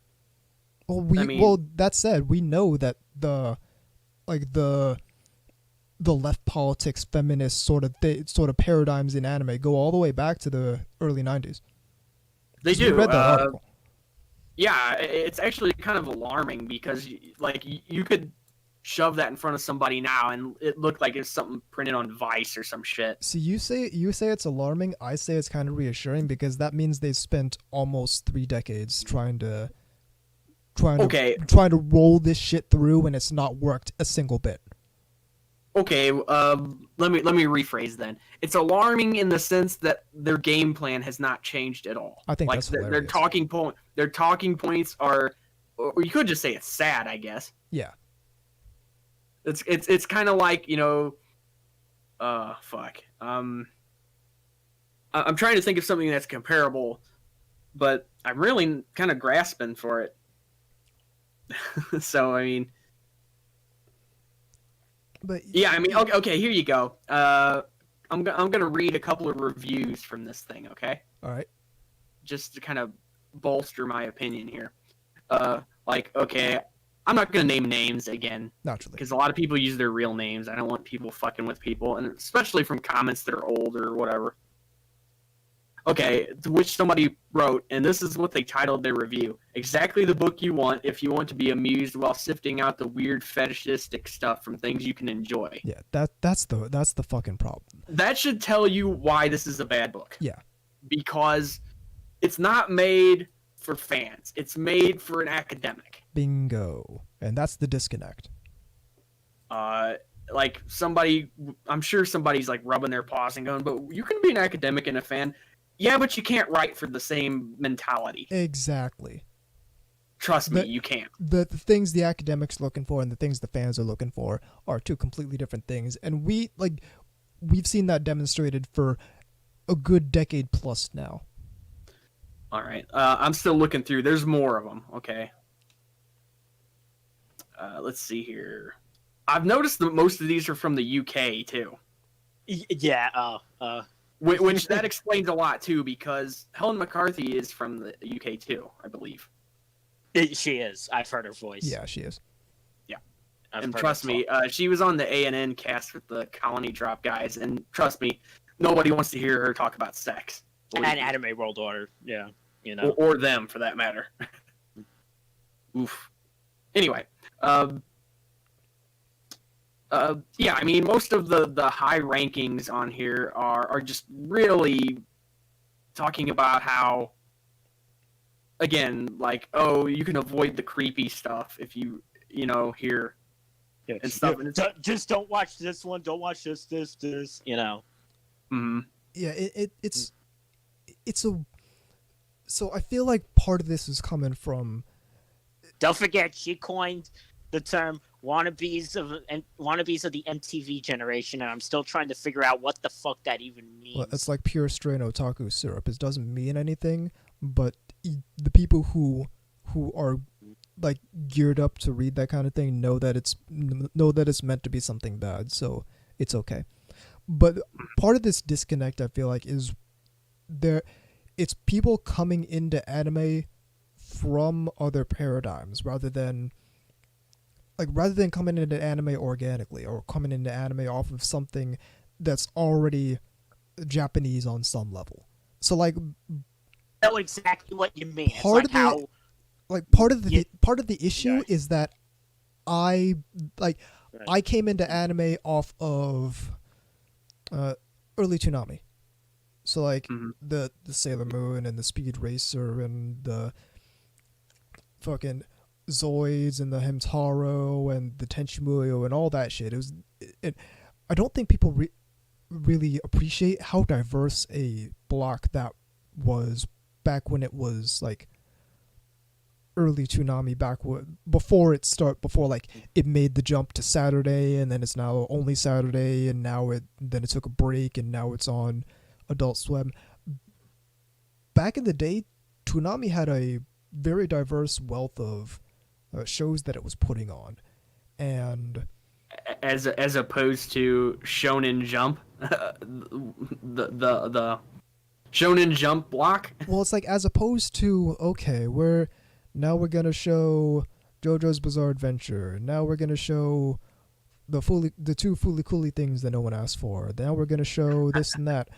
Well, that said, we know that the left politics, feminist sort of paradigms in anime go all the way back to the early 90s. They do. Read that article. Yeah, it's actually kind of alarming because like you could shove that in front of somebody now and it looked like it's something printed on Vice or some shit. See, you say it's alarming. I say it's kind of reassuring because that means they spent almost 3 decades trying to roll this shit through, and it's not worked a single bit. Okay, let me rephrase then. It's alarming in the sense that their game plan has not changed at all. I think like that's hilarious. Their talking points are or you could just say it's sad, I guess. Yeah. It's kind of like, fuck. I'm trying to think of something that's comparable, but I'm really kind of grasping for it. So, I mean, But yeah, I mean, okay, here you go. I'm gonna read a couple of reviews from this thing, okay? all right. Just to kind of bolster my opinion here. Okay, I'm not gonna name names again Naturally. because a lot of people use their real names. I don't want people fucking with people, and especially from comments that are old or whatever. Okay, to which somebody wrote, and this is what they titled their review: exactly the book you want if you want to be amused while sifting out the weird fetishistic stuff from things you can enjoy. Yeah, that's the fucking problem. That should tell you why this is a bad book. Yeah. Because it's not made for fans. It's made for an academic. Bingo. And that's the disconnect. Like somebody, I'm sure somebody's like rubbing their paws and going, but you can be an academic and a fan. Yeah, but you can't write for the same mentality. Exactly. Trust me, you can't. The things the academics looking for and the things the fans are looking for are two completely different things. And we've seen that demonstrated for a good decade plus now. All right. I'm still looking through. There's more of them. Okay. Let's see here. I've noticed that most of these are from the UK too. Yeah. Which that explains a lot too, because Helen McCarthy is from the UK too, I believe. She is. I've heard her voice. Yeah, she is. Yeah. I've And heard trust her me, she was on the A&N cast with the Colony Drop guys, and trust me, nobody wants to hear her talk about sex. and Anime World Order. Yeah, you know, Or them, for that matter. Oof. Anyway, yeah, I mean, most of the high rankings on here are just really talking about how, again, like, oh, you can avoid the creepy stuff if you hear and stuff. Yeah, just don't watch this one. Don't watch this. You know. Mm-hmm. Yeah, it's a. So I feel like part of this is coming from. Don't forget, she coined the term wannabes of the MTV generation, and I'm still trying to figure out what the fuck that even means. Well, it's like pure strain otaku syrup. It doesn't mean anything, but the people who are like geared up to read that kind of thing know that it's meant to be something bad, so it's okay. But part of this disconnect, I feel like, is it's people coming into anime from other paradigms rather than coming into anime organically or coming into anime off of something that's already Japanese on some level. So like, I know exactly what you mean. Part of the issue is that I came into anime off of early Toonami. So like the Sailor Moon and the Speed Racer and the fucking Zoids and the Hamtaro and the Tenchimuyo and all that shit. I don't think people really appreciate how diverse a block that was back when it was like early Toonami, before it made the jump to Saturday, and then it's now only Saturday, and then it took a break, and now it's on Adult Swim. Back in the day, Toonami had a very diverse wealth of shows that it was putting on, and as opposed to Shonen Jump, the Shonen Jump block. Well, it's like, as opposed to, okay, we're gonna show JoJo's Bizarre Adventure. Now we're gonna show the two Fooly Cooly things that no one asked for. Now we're gonna show this and that.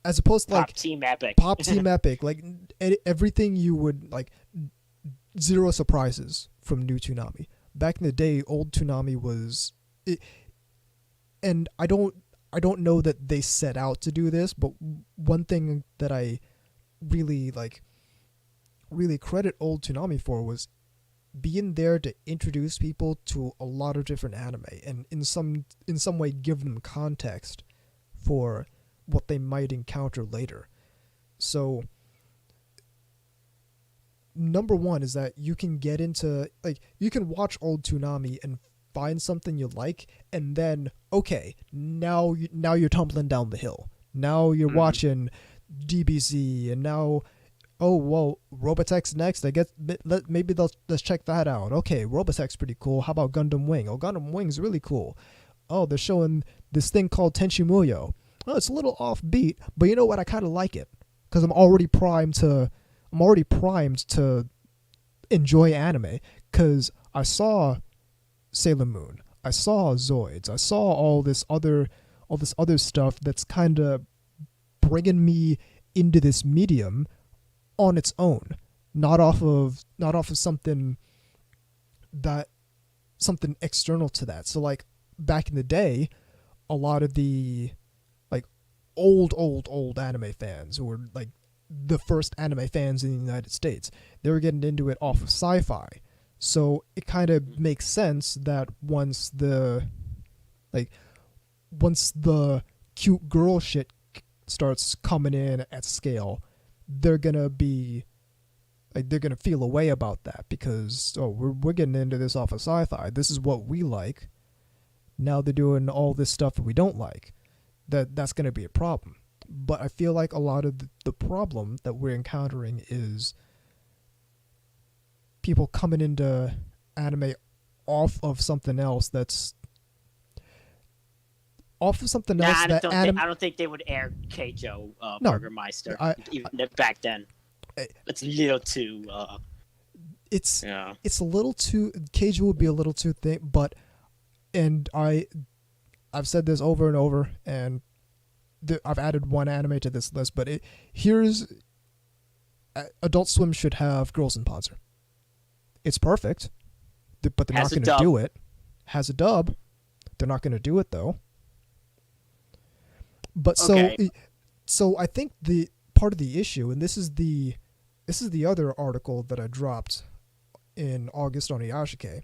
As opposed to like Pop Team Epic, like everything you would like, zero surprises from new Toonami. Back in the day, old Toonami was, and I don't know that they set out to do this, but one thing that I really credit old Toonami for was being there to introduce people to a lot of different anime and in some way give them context for what they might encounter later. So number one is that you can get into, like, you can watch old Toonami and find something you like, and then okay, now you're tumbling down the hill. Now you're watching DBZ, and now, oh well, Robotech's next. I guess maybe let's check that out. Okay, Robotech's pretty cool. How about Gundam Wing? Oh, Gundam Wing's really cool. Oh, they're showing this thing called Tenchi Muyo. Oh, it's a little offbeat, but you know what? I kind of like it because I'm already primed to enjoy anime, because I saw Sailor Moon, I saw Zoids, I saw all this other stuff that's kind of bringing me into this medium on its own, not off of something external to that. So like back in the day, a lot of the like old anime fans, who were like the first anime fans in the United States, they were getting into it off of sci-fi. So it kind of makes sense that once the cute girl shit starts coming in at scale, they're gonna feel a way about that, because we're getting into this off of sci-fi. This is what we like. Now they're doing all this stuff that we don't like. That's gonna be a problem. But I feel like a lot of the problem that we're encountering is people coming into anime off of something else I don't think they would air Keijo Burgermeister even back then. It's a little too. It's a little too. Keijo would be a little too thick, but I've said this over and over, and I've added one anime to this list, but here's Adult Swim should have Girls in Panzer. It's perfect, but they're not going to do it. Has a dub. They're not going to do it though. But so I think the part of the issue, and this is the other article that I dropped in August on Iyashike,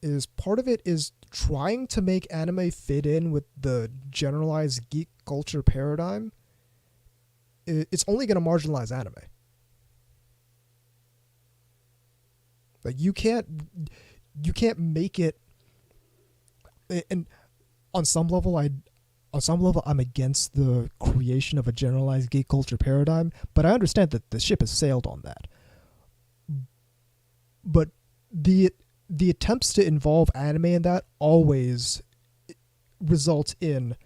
is part of it is trying to make anime fit in with the generalized geek culture paradigm. It's only going to marginalize anime. Like you can't make it. And on some level, I'm against the creation of a generalized geek culture paradigm, but I understand that the ship has sailed on that. But the attempts to involve anime in that always result in,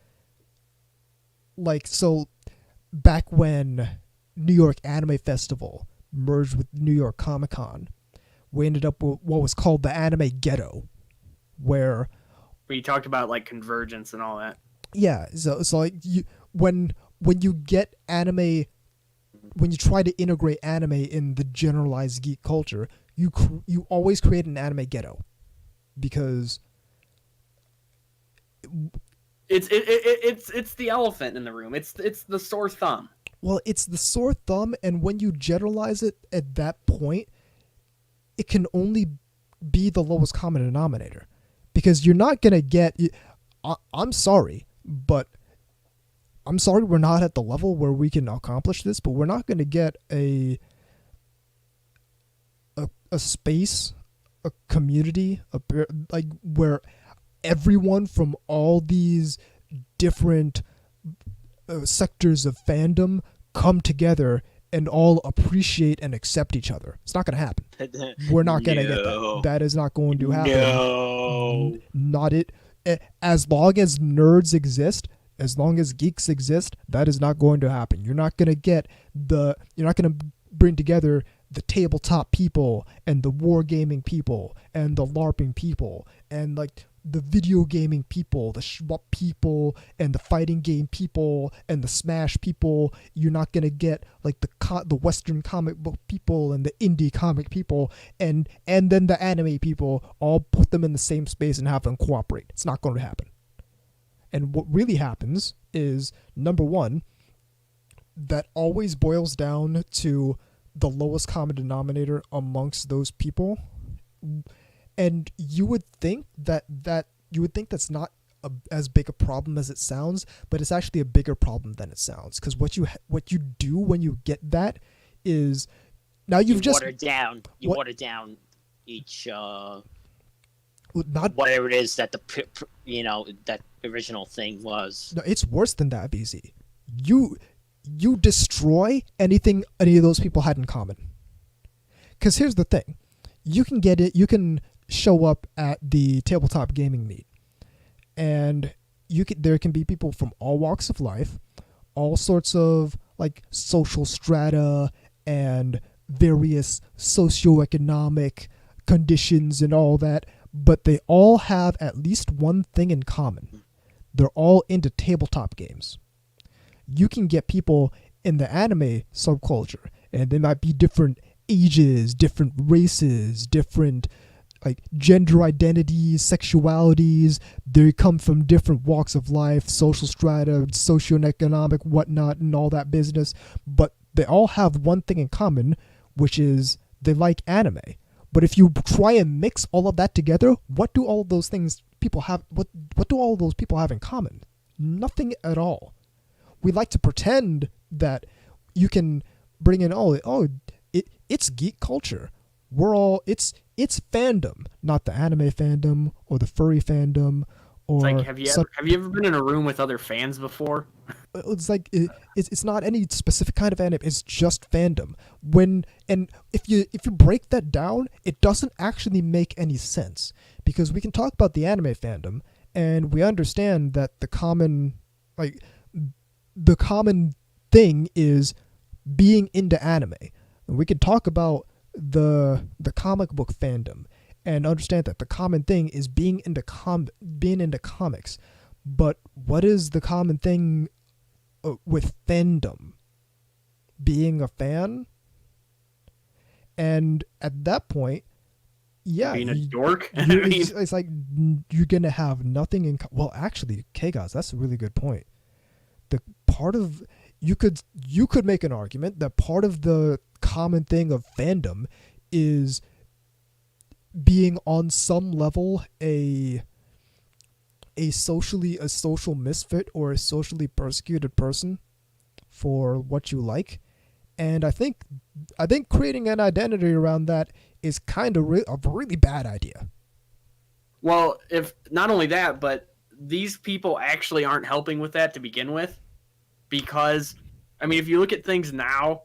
like, so back when New York Anime Festival merged with New York Comic Con, we ended up with what was called the anime ghetto, where you talked about like convergence and all that. Yeah, so like when you get anime, when you try to integrate anime in the generalized geek culture, you always create an anime ghetto, because it's the elephant in the room. It's the sore thumb. Well, it's the sore thumb, and when you generalize it at that point, it can only be the lowest common denominator, because you're not gonna get. I'm sorry, but we're not at the level where we can accomplish this, but we're not going to get a space, a community, like where everyone from all these different sectors of fandom come together and all appreciate and accept each other. It's not going to happen. We're not going to get that. That is not going to happen. No. Not it. As long as nerds exist, as long as geeks exist, that is not going to happen. You're not going to bring together the tabletop people and the wargaming people and the LARPing people and like the video gaming people, the shmup people and the fighting game people and the Smash people. You're not going to get like the Western comic book people and the indie comic people and then the anime people, all put them in the same space and have them cooperate. It's not going to happen. And what really happens is, number one, that always boils down to the lowest common denominator amongst those people. And you would think that's not as big a problem as it sounds, but it's actually a bigger problem than it sounds. Because what you do when you get that is Now you you've just water down. You what- water down each not. whatever it is that that original thing was. No, it's worse than that, BZ. You destroy anything any of those people had in common. Because here's the thing, you can get it. You can show up at the tabletop gaming meet, and there can be people from all walks of life, all sorts of like social strata and various socioeconomic conditions and all that, but they all have at least one thing in common. They're all into tabletop games. You can get people in the anime subculture, and they might be different ages, different races, different like gender identities, sexualities. They come from different walks of life, social strata, socioeconomic, whatnot, and all that business. But they all have one thing in common, which is they like anime. But if you try and mix all of that together, what do all of those things people have? What do all of those people have in common? Nothing at all. We like to pretend that you can bring in it's geek culture. It's fandom, not the anime fandom or the furry fandom. Or it's like, have you ever been in a room with other fans before? It's like it's not any specific kind of anime. It's just fandom. If you break that down, it doesn't actually make any sense, because we can talk about the anime fandom and we understand that the common thing is being into anime. We could talk about the comic book fandom and understand that the common thing is being into comics. But what is the common thing with fandom? Being a fan? And at that point, yeah, being a dork. It's like you're gonna have nothing in. Well, actually, Kagos, that's a really good point. The part of you could make an argument that part of the common thing of fandom is being on some level a social misfit or a socially persecuted person for what you like. And I think creating an identity around that is kind of a really bad idea. Well, if not only that, but these people actually aren't helping with that to begin with, because I mean, if you look at things now,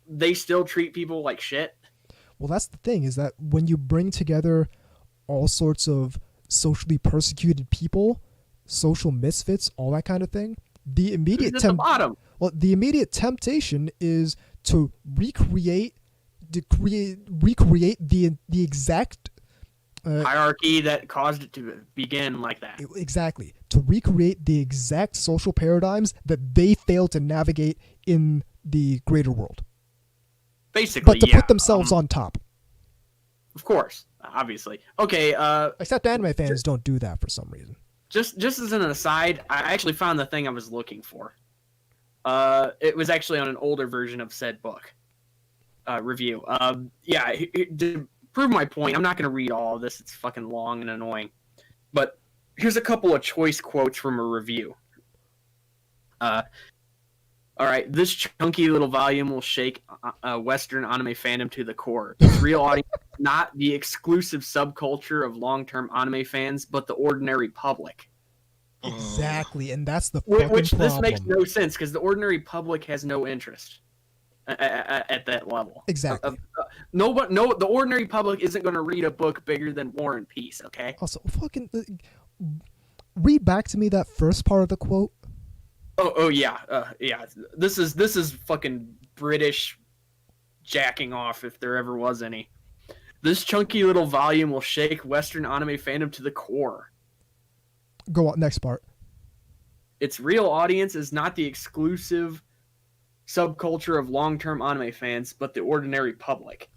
they still treat people like shit. Well, that's the thing, is that when you bring together all sorts of socially persecuted people, social misfits, all that kind of thing, the immediate the immediate temptation is to recreate the exact hierarchy that caused it to begin like that. Exactly. To recreate the exact social paradigms that they failed to navigate in the greater world. Basically, but to put themselves on top. Of course, obviously. Okay. Except anime fans don't do that for some reason. Just as an aside, I actually found the thing I was looking for. It was actually on an older version of said book review. To prove my point, I'm not going to read all of this. It's fucking long and annoying. But here's a couple of choice quotes from a review. All right, this chunky little volume will shake Western anime fandom to the core. Its real audience is not the exclusive subculture of long-term anime fans, but the ordinary public. Exactly, and that's the fucking which problem. This makes no sense, because the ordinary public has no interest at that level. Exactly. The ordinary public isn't going to read a book bigger than War and Peace. Okay. Also, fucking read back to me that first part of the quote. Oh yeah. This is fucking British jacking off, if there ever was any. This chunky little volume will shake Western anime fandom to the core. Go on, next part. Its real audience is not the exclusive subculture of long-term anime fans, but the ordinary public.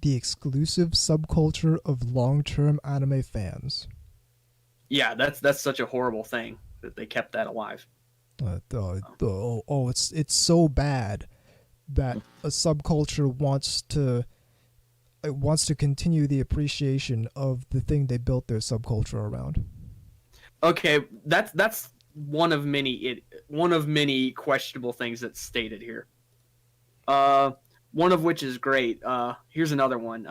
The exclusive subculture of long-term anime fans. Yeah, that's such a horrible thing that they kept that alive. It's so bad that a subculture wants to continue the appreciation of the thing they built their subculture around. Okay, that's one of many questionable things that's stated here. one of which is great. Here's another one.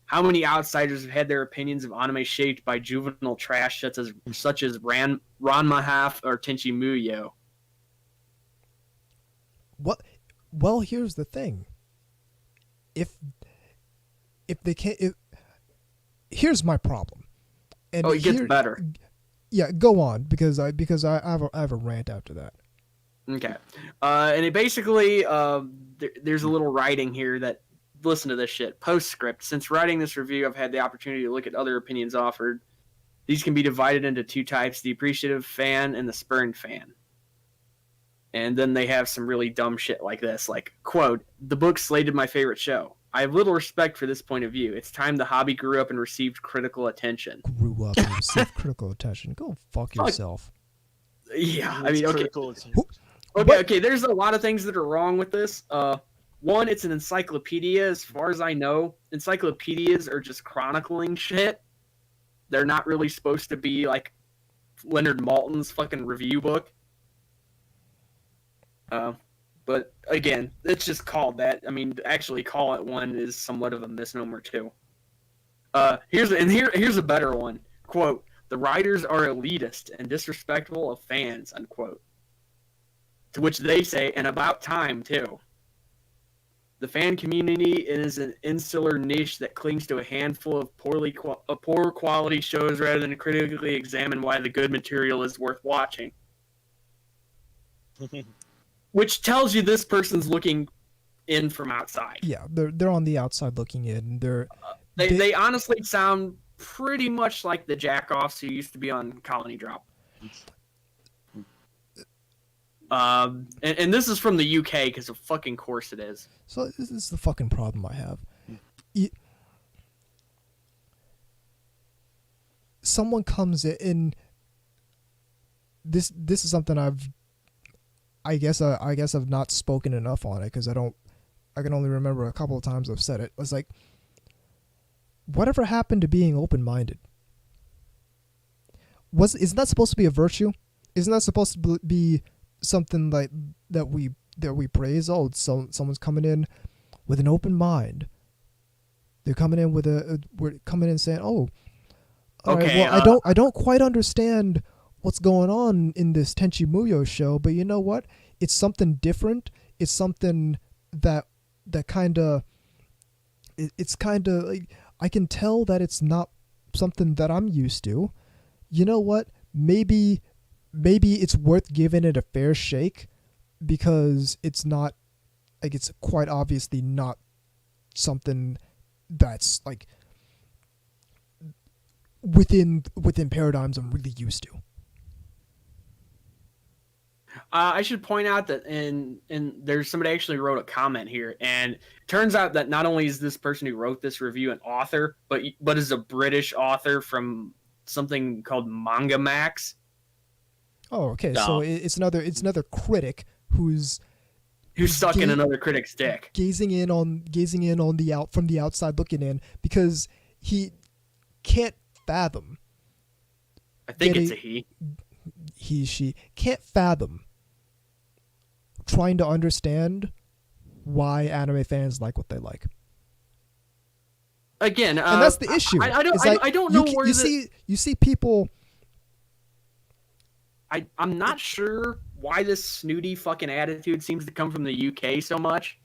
How many outsiders have had their opinions of anime shaped by juvenile trash such as Ranma Half or Tenchi Muyo? What? Well, here's the thing. If they can't, here's my problem. And it gets better. Yeah, go on because I have a rant after that. Okay, and it basically there's a little writing here that listen to this shit. Postscript. Since writing this review, I've had the opportunity to look at other opinions offered. These can be divided into two types: the appreciative fan and the spurned fan. And then they have some really dumb shit like this, like, quote, the book slated my favorite show. I have little respect for this point of view. It's time the hobby grew up and received critical attention. Grew up and received critical attention. Go fuck yourself. Yeah, I mean, okay. But, Okay, there's a lot of things that are wrong with this. One, it's an encyclopedia. As far as I know, encyclopedias are just chronicling shit. They're not really supposed to be like Leonard Maltin's fucking review book. But again, it's just called that. I mean, to actually call it one is somewhat of a misnomer too. Here's a better one. Quote, the writers are elitist and disrespectful of fans, unquote. To which they say, and about time too. The fan community is an insular niche that clings to a handful of poor quality shows rather than critically examine why the good material is worth watching. Which tells you this person's looking in from outside. Yeah, they're on the outside looking in. They honestly sound pretty much like the jackoffs who used to be on Colony Drop. And this is from the UK because of fucking course it is. So this is the fucking problem I have. Someone comes in. This is something I guess I've not spoken enough on it because I can only remember a couple of times I've said it. It's like, whatever happened to being open-minded? Isn't that supposed to be a virtue? Isn't that supposed to be something like that we praise? Oh, someone's coming in with an open mind. They're coming in we're coming in saying, oh, okay, right, well, I don't quite understand what's going on in this Tenchi Muyo show, but you know what? It's something different. It's something that kind of it's kind of like, I can tell that it's not something that I'm used to. You know what? Maybe it's worth giving it a fair shake because it's not like, it's quite obviously not something that's like within paradigms I'm really used to. I should point out that and there's somebody actually wrote a comment here, and it turns out that not only is this person who wrote this review an author, but is a British author from something called Manga Max. Oh, okay. So it's another critic who's stuck in another critic's dick, gazing in on from the outside looking in because he can't fathom. I think it's a he. She can't fathom trying to understand why anime fans like what they like. Again, and that's the issue. I don't know where you see people. I'm not sure why this snooty fucking attitude seems to come from the UK so much,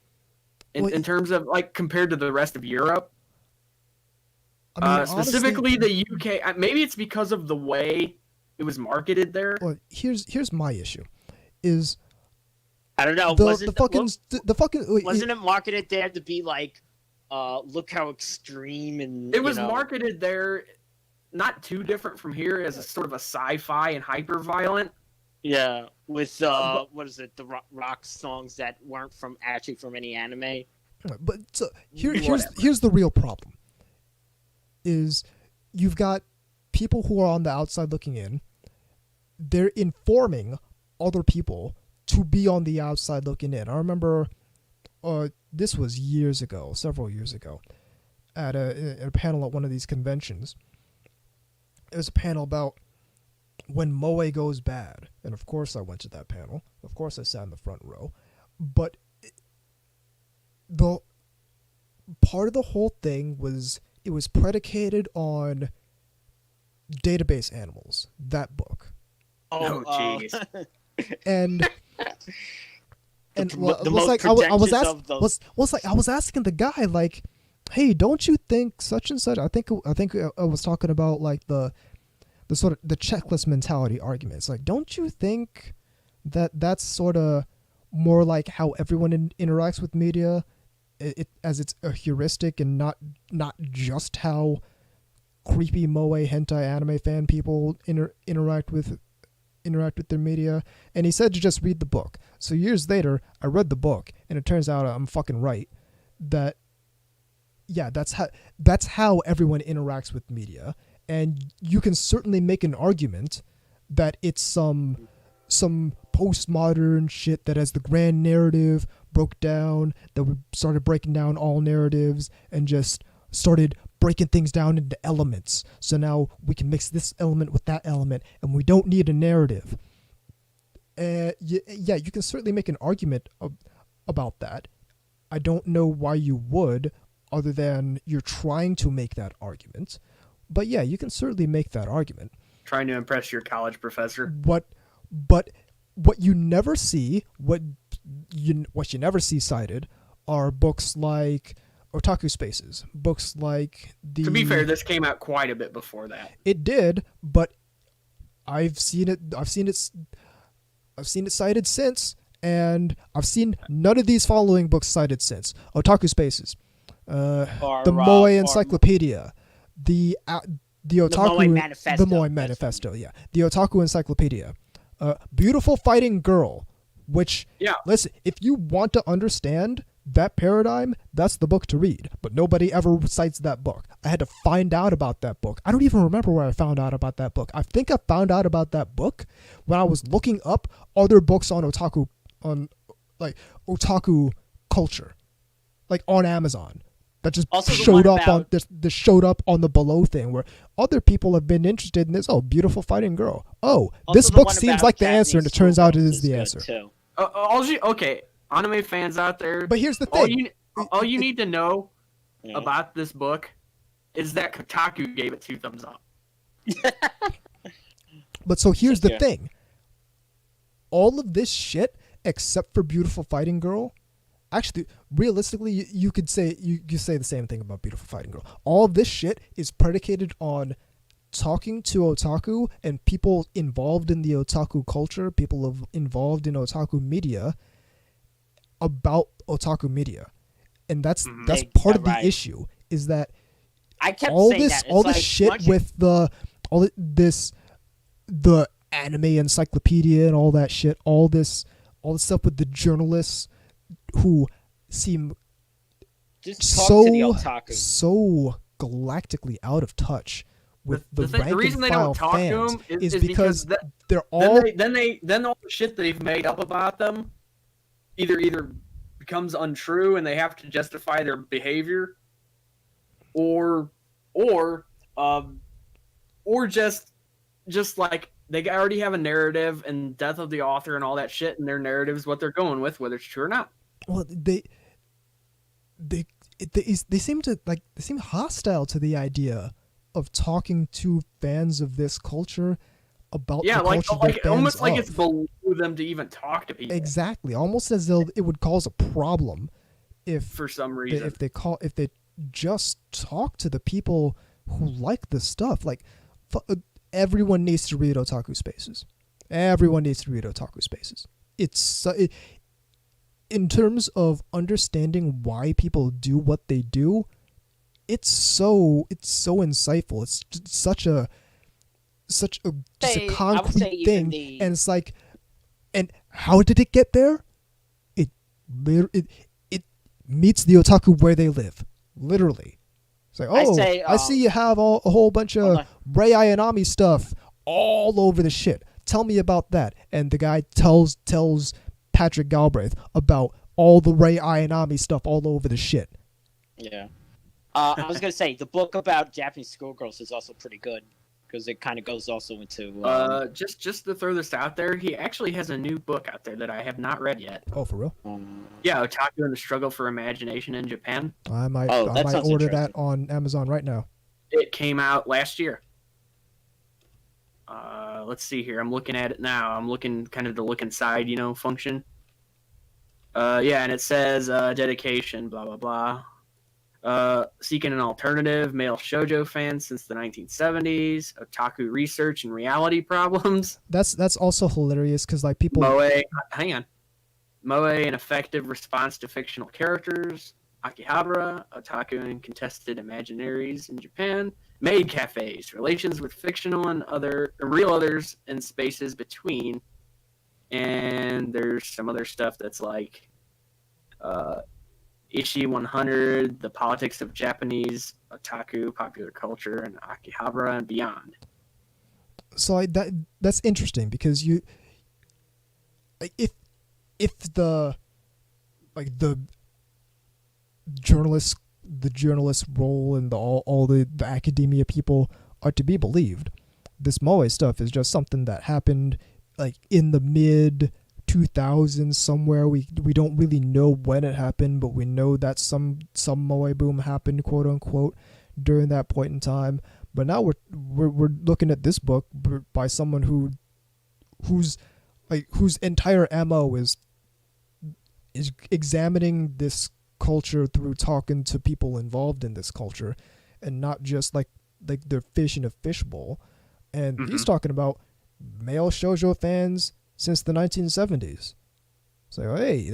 in terms of like compared to the rest of Europe. I mean, specifically honestly, the UK. Maybe it's because of the way it was marketed there. Well, here's my issue, is I don't know. Wasn't it marketed there to be like, look how extreme and it was marketed there, not too different from here as a sort of a sci-fi and hyper violent. Yeah, with what is it? The rock songs that weren't from any anime. But so here's the real problem. Is you've got people who are on the outside looking in. They're informing other people to be on the outside looking in. I remember this was several years ago, at a panel at one of these conventions. It was a panel about when Moe goes bad. And of course I went to that panel. Of course I sat in the front row. But part of the whole thing was it was predicated on database animals. That book. Oh, jeez. And the was most like I was pretentious of those. was like I was asking the guy like, hey, don't you think such and such? I think I was talking about like the sort of the checklist mentality arguments. Like, don't you think that that's sort of more like how everyone interacts with media, as it's a heuristic and not just how creepy moe hentai anime fan people interact with their media. And he said to just read the book. So years later, I read the book, and it turns out I'm fucking right. That yeah, that's how everyone interacts with media, and you can certainly make an argument that it's some postmodern shit that as the grand narrative broke down, that we started breaking down all narratives and just started breaking things down into elements. So now we can mix this element with that element, and we don't need a narrative. Yeah, you can certainly make an argument about that. I don't know why you would, other than you're trying to make that argument. But yeah, you can certainly make that argument. Trying to impress your college professor. But what you never see, what you never see cited, are books like Otaku Spaces. Books like the. To be fair, this came out quite a bit before that. It did, but I've seen it cited since, and I've seen none of these following books cited since. Otaku Spaces, the Moe Encyclopedia, the Otaku, the Moe Manifesto, yeah, the Otaku Encyclopedia, Beautiful Fighting Girl, which, yeah, listen, if you want to understand that paradigm, that's the book to read, but nobody ever cites that book. I had to find out about that book. I don't even remember where I found out about that book. I think I found out about that book when I was looking up other books on otaku culture, like on Amazon, that just showed up on the below thing, where other people have been interested in this. Oh, Beautiful Fighting Girl. Oh, this book seems like the answer, and it turns out it is the answer. Okay, anime fans out there. But here's the thing. All you need to know about this book is that Kotaku gave it 2 thumbs up. But so here's the thing. All of this shit, except for Beautiful Fighting Girl, actually, realistically, you could say the same thing about Beautiful Fighting Girl. All of this shit is predicated on talking to otaku and people involved in the otaku culture, people involved in otaku media, about otaku media. And that's part of the issue, is that I kept all saying this shit with the anime encyclopedia and all that shit, all this stuff with the journalists who seem so galactically out of touch with the rank reason and they file don't talk fans to them is because they're all then all the shit they've made up about them either becomes untrue and they have to justify their behavior, or just like they already have a narrative and death of the author and all that shit, and their narrative is what they're going with, whether it's true or not. Well, they seem hostile to the idea of talking to fans of this culture about the culture like almost like it's below them to even talk to people. Exactly, almost as though it would cause a problem if for some reason if they just talk to the people who like the stuff. Like, everyone needs to read Otaku Spaces. Everyone needs to read Otaku Spaces. In terms of understanding why people do what they do, it's so insightful. It's just such a concrete thing, and it's like, and how did it get there? It meets the otaku where they live, literally. It's like, I see you have a whole bunch of Rei Ayanami stuff all over the shit. Tell me about that. And the guy tells Patrick Galbraith about all the Rei Ayanami stuff all over the shit. Yeah. I was going to say, the book about Japanese schoolgirls is also pretty good. because it kind of goes also into. Just to throw this out there, he actually has a new book out there that I have not read yet. Oh, for real? Yeah, Otaku and the Struggle for Imagination in Japan. I might sounds order that interesting. on Amazon right now. It came out last year. Let's see here. I'm looking at it now. I'm looking kind of the look inside, function. Yeah, and it says dedication, blah blah blah. Seeking an alternative, male shoujo fan since the 1970s. Otaku research and reality problems. That's also hilarious because like people. Hang on. Moe, an effective response to fictional characters. Akihabara, otaku and contested imaginaries in Japan. Maid cafes, relations with fictional and real others and spaces between. And there's some other stuff that's like Ishi 100, the politics of Japanese otaku, popular culture, and Akihabara and beyond. So that's interesting because you, like, if the journalist role and all the academia people are to be believed, this Moe stuff is just something that happened like in the mid 2000s somewhere. We don't really know when it happened, but we know that some Moe boom happened, quote unquote, during that point in time. But now we're looking at this book by someone whose entire MO is examining this culture through talking to people involved in this culture, and not just like they're fish in a fishbowl. And he's talking about male shoujo fans since the 1970s. So hey,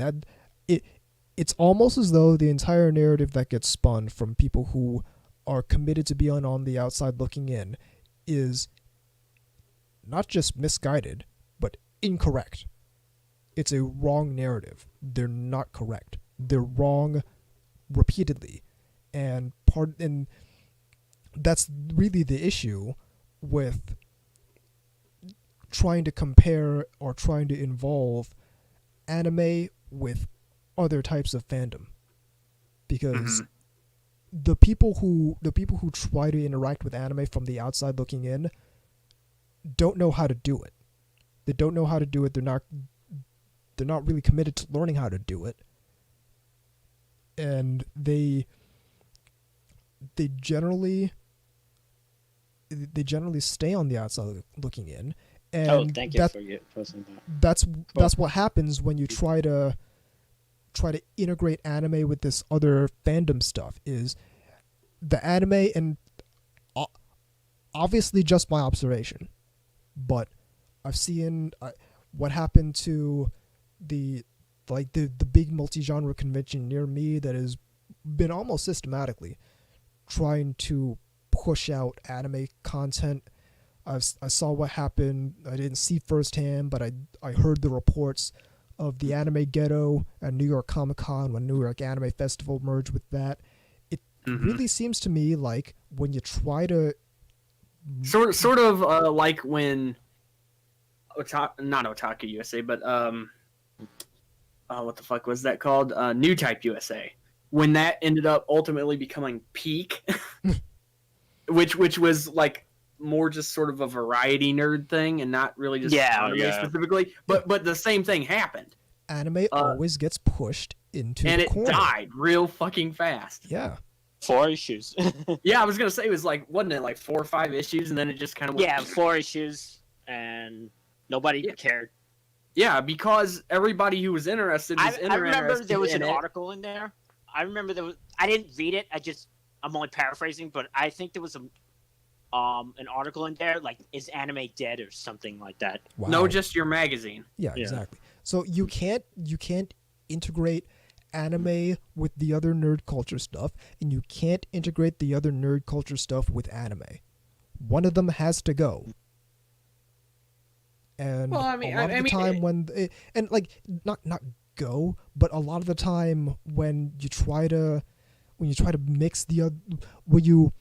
it's almost as though the entire narrative that gets spun from people who are committed to being on the outside looking in is not just misguided, but incorrect. It's a wrong narrative. They're not correct. They're wrong repeatedly. And that's really the issue with trying to compare or trying to involve anime with other types of fandom. Because the people who try to interact with anime from the outside looking in don't know how to do it. They don't know how to do it. They're not really committed to learning how to do it. And they generally stay on the outside looking in. And thank you for posting that. That's what happens when you try to integrate anime with this other fandom stuff. Is the anime, and obviously just my observation, but I've seen what happened to the big multi-genre convention near me that has been almost systematically trying to push out anime content. I saw what happened. I didn't see firsthand, but I heard the reports of the anime ghetto at New York Comic Con when New York Anime Festival merged with that. It really seems to me like when you try to sort of like when not Otaku USA, but what the fuck was that called? New Type USA. When that ended up ultimately becoming Peak, which was like more just sort of a variety nerd thing and not really just anime specifically. But the same thing happened. Anime always gets pushed into the corner. And it died real fucking fast. Yeah. 4 issues. Yeah, I was gonna say it was like, wasn't it like 4 or 5 issues, and then it just kind of went 4 issues, and nobody cared. Yeah, because everybody who was interested was I remember there was an article in there. I remember there was. I didn't read it. I'm only paraphrasing, but I think there was an article in there like, "Is anime dead?" or something like that. Wow. No, just your magazine. Yeah, exactly. So you can't integrate anime with the other nerd culture stuff, and you can't integrate the other nerd culture stuff with anime. One of them has to go. And a lot of the time when not go, but a lot of the time when you try to mix the other, when you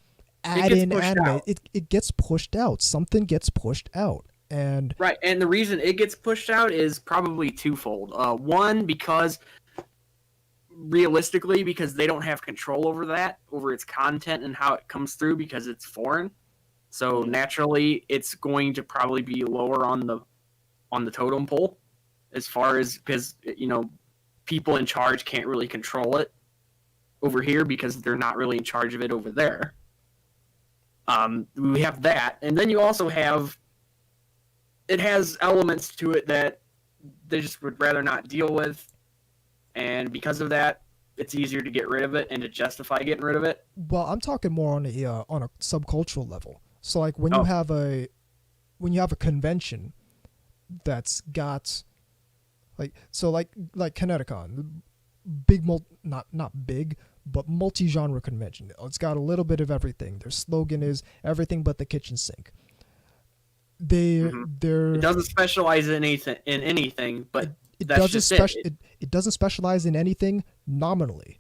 add in anime, it gets pushed out. Something gets pushed out. And right, and the reason it gets pushed out is probably twofold. One, because realistically, because they don't have control over its content and how it comes through because it's foreign. So naturally, it's going to probably be lower on the totem pole, as far as, because people in charge can't really control it over here because they're not really in charge of it over there. We have that, and then you also have, it has elements to it that they just would rather not deal with, and because of that, it's easier to get rid of it and to justify getting rid of it. Well, I'm talking more on a subcultural level. So like when you have a convention that's got like Kineticon, big not big, but multi-genre convention. It's got a little bit of everything. Their slogan is everything but the kitchen sink. It doesn't specialize in anything, but it doesn't specialize in anything nominally.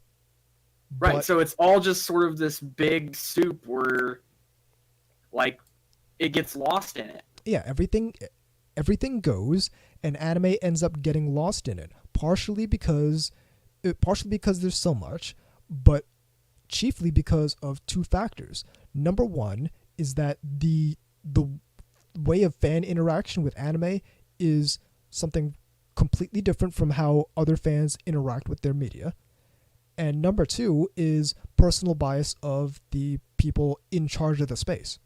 Right, so it's all just sort of this big soup where, like, it gets lost in it. Yeah, everything goes, and anime ends up getting lost in it. Partially because there's so much, but chiefly because of two factors. Number one is that the way of fan interaction with anime is something completely different from how other fans interact with their media. And number two is personal bias of the people in charge of the space.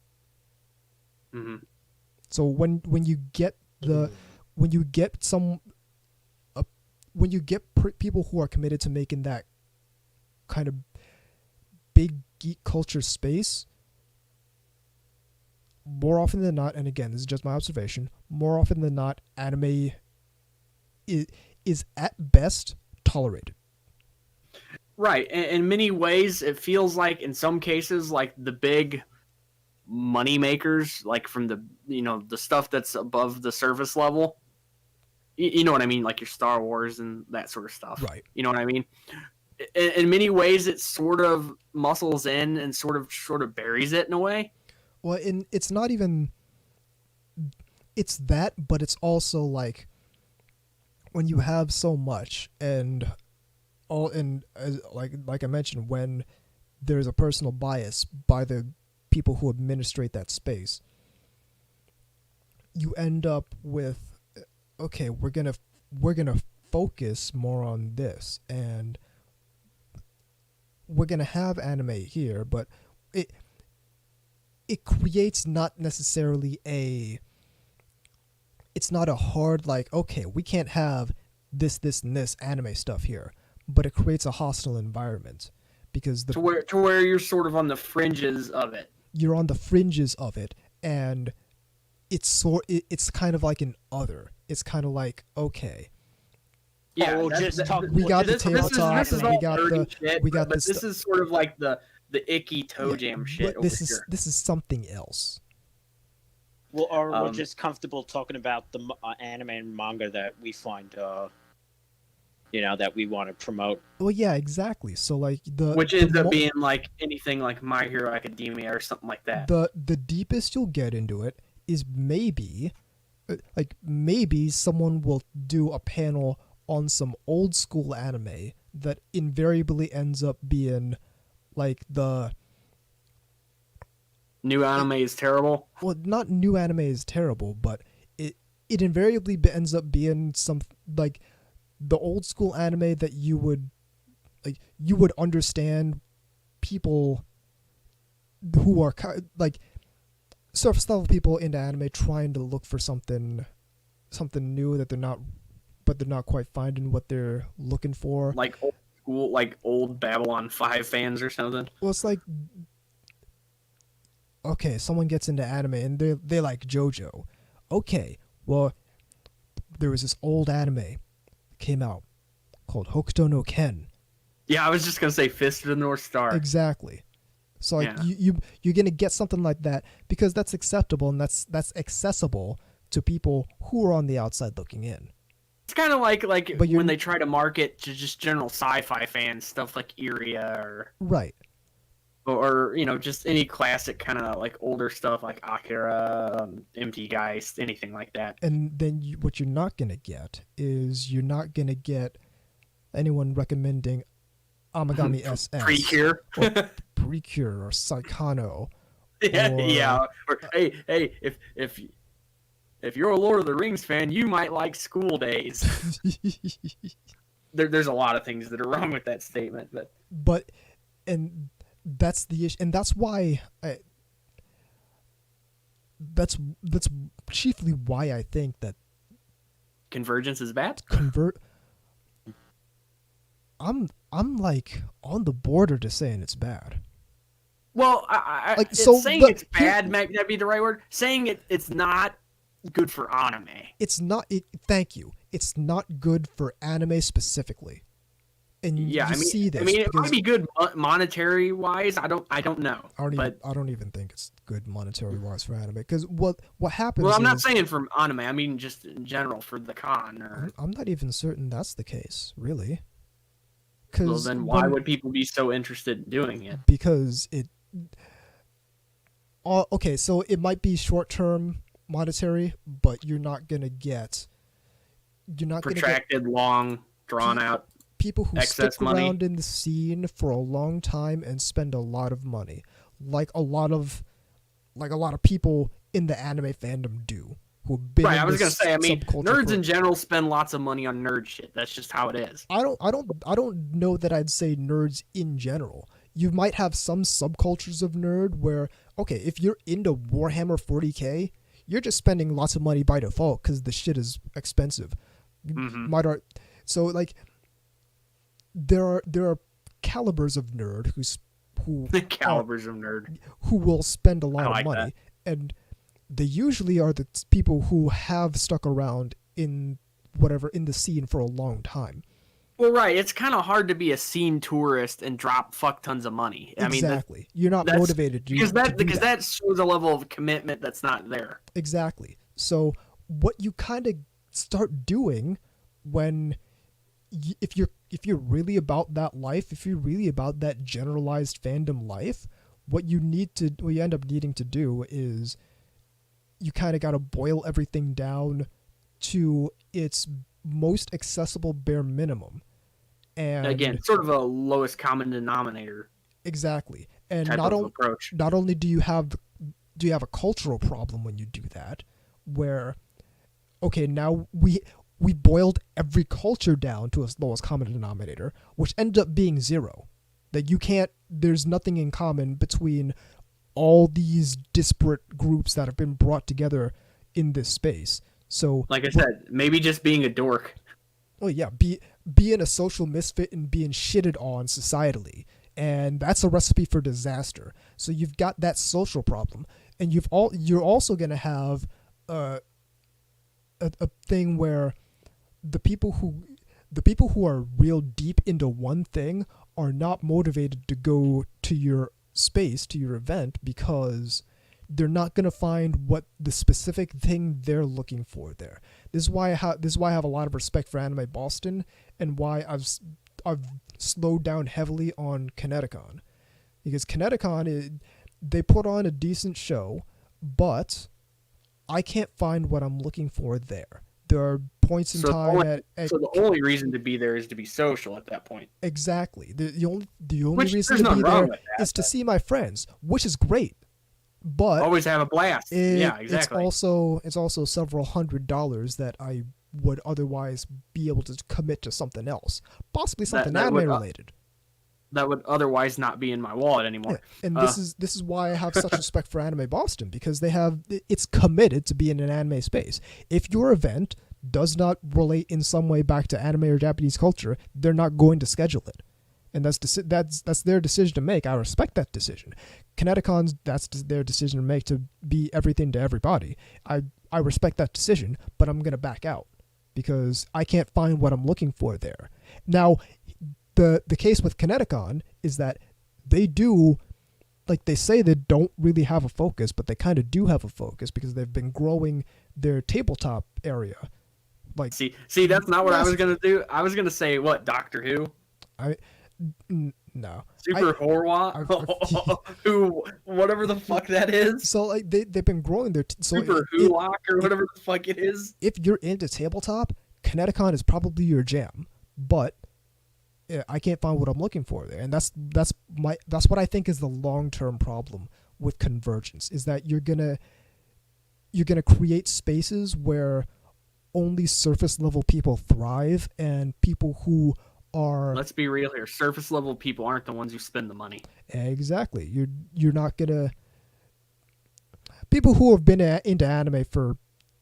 Mm-hmm. So when you get people who are committed to making that kind of big geek culture space, more often than not, and again, this is just my observation, more often than not, anime is at best tolerated. Right. In many ways, it feels like, in some cases, like the big money makers, like from the the stuff that's above the surface level. You know what I mean? Like your Star Wars and that sort of stuff. Right. You know what I mean? In many ways, it sort of muscles in and sort of buries it in a way. Well, it's not even... It's that, but it's also like when you have so much and all in, like I mentioned, when there's a personal bias by the people who administrate that space, you end up with, okay, we're gonna focus more on this, and we're gonna have anime here, but it creates not necessarily it's not a hard, like, okay, we can't have this and this anime stuff here, but it creates a hostile environment because to where you're sort of on the fringes of it. You're on the fringes of it, and it's kind of like an other. It's kind of like, okay, yeah, we got the tabletop, and this is sort of like the icky toe jam shit. This is something else. Well, or we're just comfortable talking about the anime and manga that we find, that we want to promote. Well, yeah, exactly. So like which ends up being like anything like My Hero Academia or something like that. The deepest you'll get into it is maybe someone will do a panel on some old school anime that invariably ends up being like the new anime is terrible. Well, not new anime is terrible, but it invariably ends up being some like the old school anime that you would understand people who are like surface level people into anime trying to look for something new that they're not quite finding what they're looking for. Like old school, like old Babylon 5 fans or something. Well, it's like, okay, someone gets into anime and they like JoJo. Okay, well, there was this old anime that came out called Hokuto no Ken. Yeah, I was just gonna say Fist of the North Star. Exactly. So like you're gonna get something like that because that's acceptable and that's accessible to people who are on the outside looking in. It's kind of like when they try to market to just general sci-fi fans, stuff like Iria or right, or just any classic kind of like older stuff like Akira, MT Geist, anything like that. And then what you're not gonna get is you're not gonna get anyone recommending Amagami SS Precure or Precure or Saikano Yeah. Or hey, if you're a Lord of the Rings fan, you might like School Days. There's a lot of things that are wrong with that statement, but and that's the issue, and that's why that's chiefly why I think that Convergence is bad. I'm like on the border to saying it's bad. Well, saying it's bad might not be the right word. Saying it's not good for anime. It's not. Thank you. It's not good for anime specifically. And yeah, see this. It might be good monetary wise. I don't know. I don't even think it's good monetary wise for anime, because what happens. Well, I'm not saying from anime. I mean just in general for the con. I'm not even certain that's the case, really. Well, then why would people be so interested in doing it? Because it. Okay, so it might be short-term monetary, but you're not gonna get. Protracted, long, drawn out. People who excess stick around in the scene for a long time and spend a lot of money, like a lot of people in the anime fandom do. Right, I was gonna say. I mean, nerds in general spend lots of money on nerd shit. That's just how it is. I don't know that I'd say nerds in general. You might have some subcultures of nerd where, okay, if you're into Warhammer 40K, you're just spending lots of money by default because the shit is expensive. Mm-hmm. So like, there are calibers of nerd who will spend a lot of money, and they usually are the people who have stuck around in the scene for a long time. Well, right. It's kind of hard to be a scene tourist and drop fuck tons of money. Exactly. I mean, you're not motivated because that shows a level of commitment that's not there. Exactly. So what you kind of start doing when if you're really about that life, if you're really about that generalized fandom life, what you end up needing to do is you kind of got to boil everything down to its most accessible bare minimum. And again, sort of a lowest common denominator. Exactly. And not only do you have a cultural problem when you do that, where, okay, now we boiled every culture down to its lowest common denominator, which ended up being 0. That there's nothing in common between all these disparate groups that have been brought together in this space. So, like I said, maybe just being a dork. Oh yeah, being a social misfit and being shitted on societally, and that's a recipe for disaster. So you've got that social problem, and you're also gonna have a thing where the people who are real deep into one thing are not motivated to go to your space, to your event, because they're not going to find what the specific thing they're looking for there. This is why I have a lot of respect for Anime Boston, and why I've slowed down heavily on Kineticon, because Kineticon they put on a decent show, but I can't find what I'm looking for there. There are points in time so the only reason to be there is to be social at that point. Exactly. The only reason to be there is to see my friends, which is great. But always have a blast. Yeah, exactly. It's also several $100s that I would otherwise be able to commit to something else, possibly something anime related. That would otherwise not be in my wallet anymore. Yeah. And this is why I have such respect for Anime Boston, because it's committed to be in an anime space. If your event does not relate in some way back to anime or Japanese culture, they're not going to schedule it. And that's their decision to make. I respect that decision. Kineticon's, that's their decision to make, to be everything to everybody. I respect that decision, but I'm going to back out because I can't find what I'm looking for there. Now, the case with Kineticon is that they do, like they say they don't really have a focus, but they kind of do have a focus because they've been growing their tabletop area. Like, see, that's not what I was going to do. I was going to say, what, Doctor Who? No. Super Horwat? Who, whatever the fuck that is. So, like, they've been growing their... Super Who-Lock or whatever the fuck it is. If you're into tabletop, Kineticon is probably your jam. But I can't find what I'm looking for there. And that's what I think is the long-term problem with convergence is that you're gonna create spaces where only surface level people thrive, and people who are, let's be real here, surface level people aren't the ones who spend the money. exactly, you're not gonna, people who have been into anime for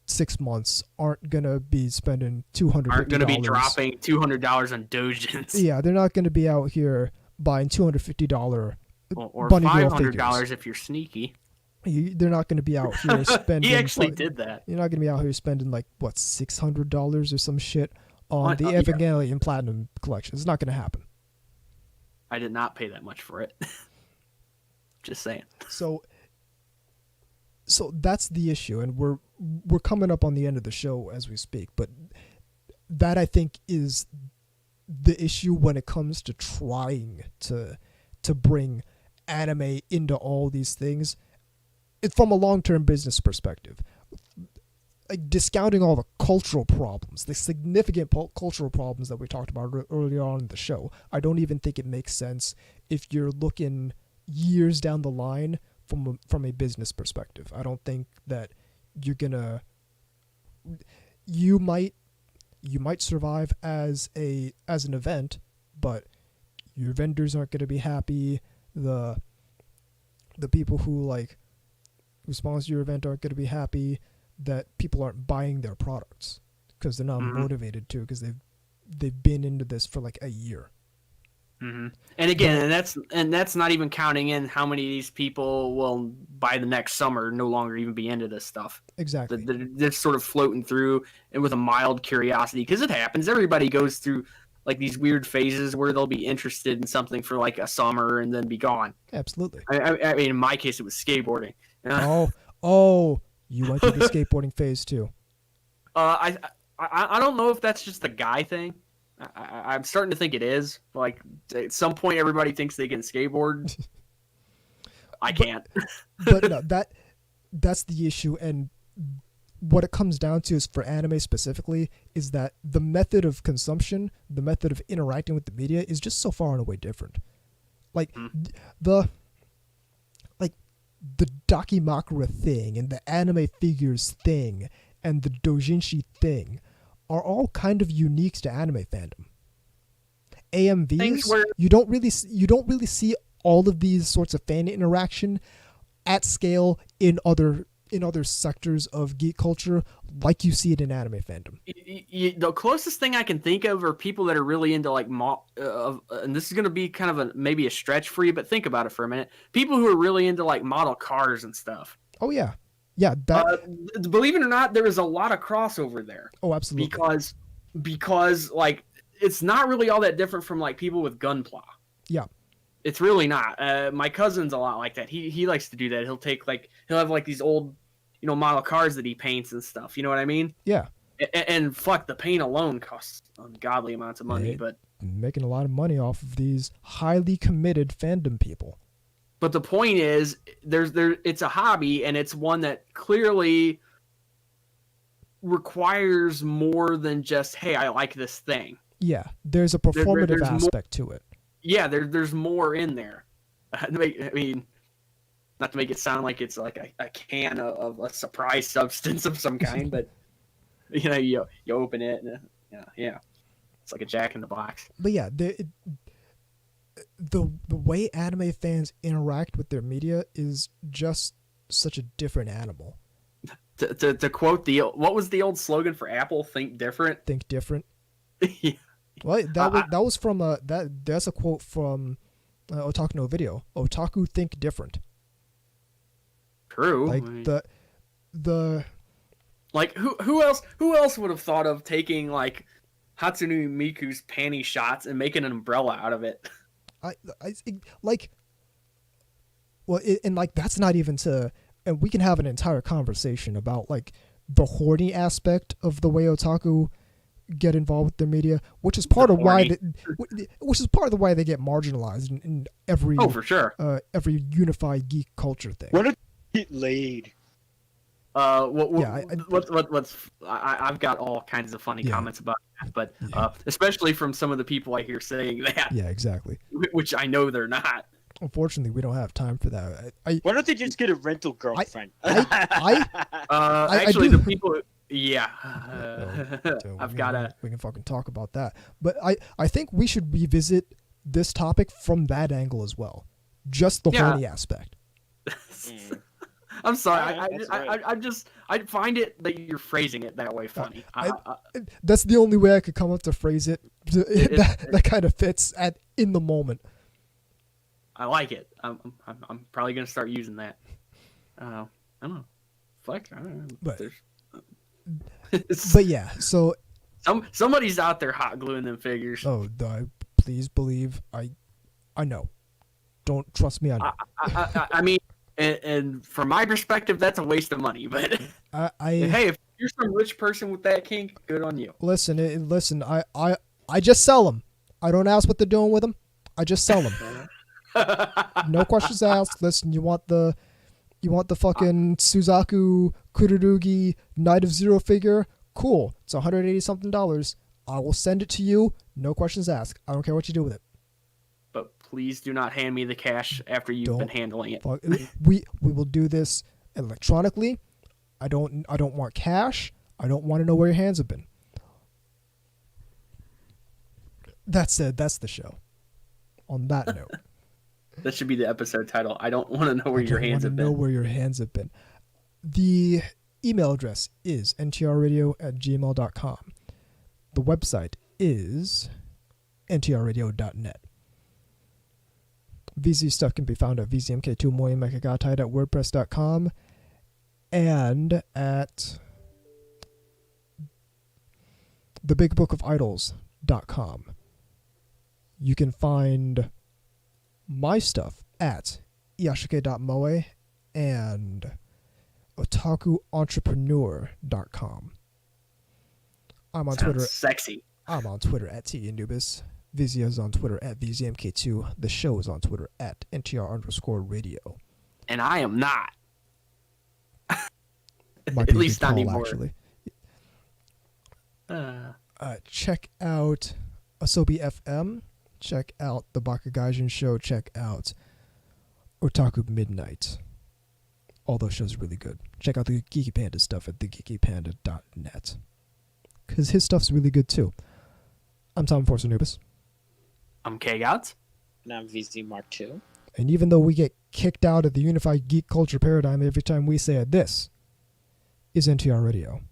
6 months aren't gonna be spending $250. Aren't going to be dropping $200 on dojins. Yeah, they're not gonna be out here buying $250 or bunny girl $500 figures. if you're sneaky. They're not going to be out here spending. He actually did that. You're not going to be out here spending like what, $600 or some shit on the Yeah. Evangelion Platinum Collection. It's not going to happen. I did not pay that much for it. Just saying. So that's the issue, and we're coming up on the end of the show as we speak. But that, I think, is the issue when it comes to trying to bring anime into all these things. It's from a long-term business perspective. Like, discounting all the cultural problems, the significant cultural problems that we talked about earlier on in the show, I don't even think it makes sense if you're looking years down the line from a business perspective. I don't think that you're gonna. You might survive as an event, but your vendors aren't going to be happy. The people who sponsor your event aren't going to be happy. That people aren't buying their products because they're not motivated to, because they've been into this for like a year. Mm-hmm. And again, and that's not even counting in how many of these people will by the next summer no longer even be into this stuff. Exactly. They're sort of floating through and with a mild curiosity, because it happens. Everybody goes through like these weird phases where they'll be interested in something for like a summer and then be gone. Absolutely. I mean, in my case, it was skateboarding. Oh, you went through the skateboarding phase too. I don't know if that's just a guy thing. I'm starting to think it is. Like, at some point, everybody thinks they can skateboard. I can't. But no, that's the issue. And what it comes down to is, for anime specifically, is that the method of consumption, the method of interacting with the media, is just so far and away different. Like, the Dakimakura thing and the anime figures thing and the doujinshi thing are all kind of unique to anime fandom. AMVs, you don't really see all of these sorts of fan interaction at scale in other sectors of geek culture like you see it in anime fandom. The closest thing I can think of are people that are really into like and this is going to be kind of maybe a stretch for you, but think about it for a minute. People who are really into like model cars and stuff. Oh yeah. Believe it or not, there is a lot of crossover there. Oh, absolutely. Because like it's not really all that different from like people with gunpla. Yeah. It's really not. My cousin's a lot like that. He likes to do that. He'll have like these old, model cars that he paints and stuff. You know what I mean? Yeah. And fuck, the paint alone costs ungodly amounts of money. But making a lot of money off of these highly committed fandom people. But the point is, it's a hobby, and it's one that clearly requires more than just, hey, I like this thing. Yeah, there's a performative aspect to it. Yeah, there's more in there. I mean, not to make it sound like it's like a can of a surprise substance of some kind, but you open it, and yeah, it's like a Jack in the Box. But yeah, the way anime fans interact with their media is just such a different animal. To quote what was the old slogan for Apple? Think different. Think different. Yeah. Well, that was from that's a quote from Otaku no Video. Otaku think different. True. Like the like who else would have thought of taking like Hatsune Miku's panty shots and making an umbrella out of it? That's not even to, and we can have an entire conversation about like the horny aspect of the way otaku get involved with their media, which is part of why they get marginalized in every for sure every unified geek culture thing. What a get laid. I've got all kinds of funny comments about that, but especially from some of the people I hear saying that. Yeah, exactly. Which I know they're not. Unfortunately, we don't have time for that. Why don't they just get a rental girlfriend? Actually, do. the people. Yeah, So I've got to. we can fucking talk about that. But I think we should revisit this topic from that angle as well. Just the Yeah. horny aspect. I'm sorry. Yeah, that's right. I find it that you're phrasing it that way funny. That's the only way I could come up to phrase it. That kind of fits in the moment. I like it. I'm probably gonna start using that. I don't know. Fuck. I don't know. But- There's- But yeah, so somebody's out there hot gluing them figures. please believe I know. Don't trust me. I know. I mean, and from my perspective, that's a waste of money. But hey, if you're some rich person with that kink, good on you. Listen. I just sell them. I don't ask what they're doing with them. I just sell them. No questions asked. Listen, you want the fucking Suzaku Kururugi Knight of Zero figure? Cool. It's $180 something. I will send it to you. No questions asked. I don't care what you do with it. But please do not hand me the cash after you've been handling it. We will do this electronically. I don't want cash. I don't want to know where your hands have been. That's it. That's the show. On that note. That should be the episode title. I don't want to know where your hands have been. Know where your hands have been. The email address is ntrradio@gmail.com. The website is ntrradio.net. VZ stuff can be found at vzmk2moyamekagatai.wordpress.com and at thebigbookofIdols.com. You can find my stuff at yashike.moe and otakuentrepreneur.com. I'm on Sounds Twitter. sexy. I'm on Twitter at TEnubis. Vizia is on Twitter at VZMK2. The show is on Twitter at NTR_radio. And I am not. Might At be least not tall, anymore. actually. Check out Asobi FM. Check out the Bakugaijin show. Check out Otaku Midnight. All those shows are really good. Check out the Geeky Panda stuff at thegeekypanda.net. Because his stuff's really good too. I'm Tom Force Anubis. I'm K-Gods. And I'm VZ Mark II. And even though we get kicked out of the unified geek culture paradigm every time we say it, this is NTR Radio.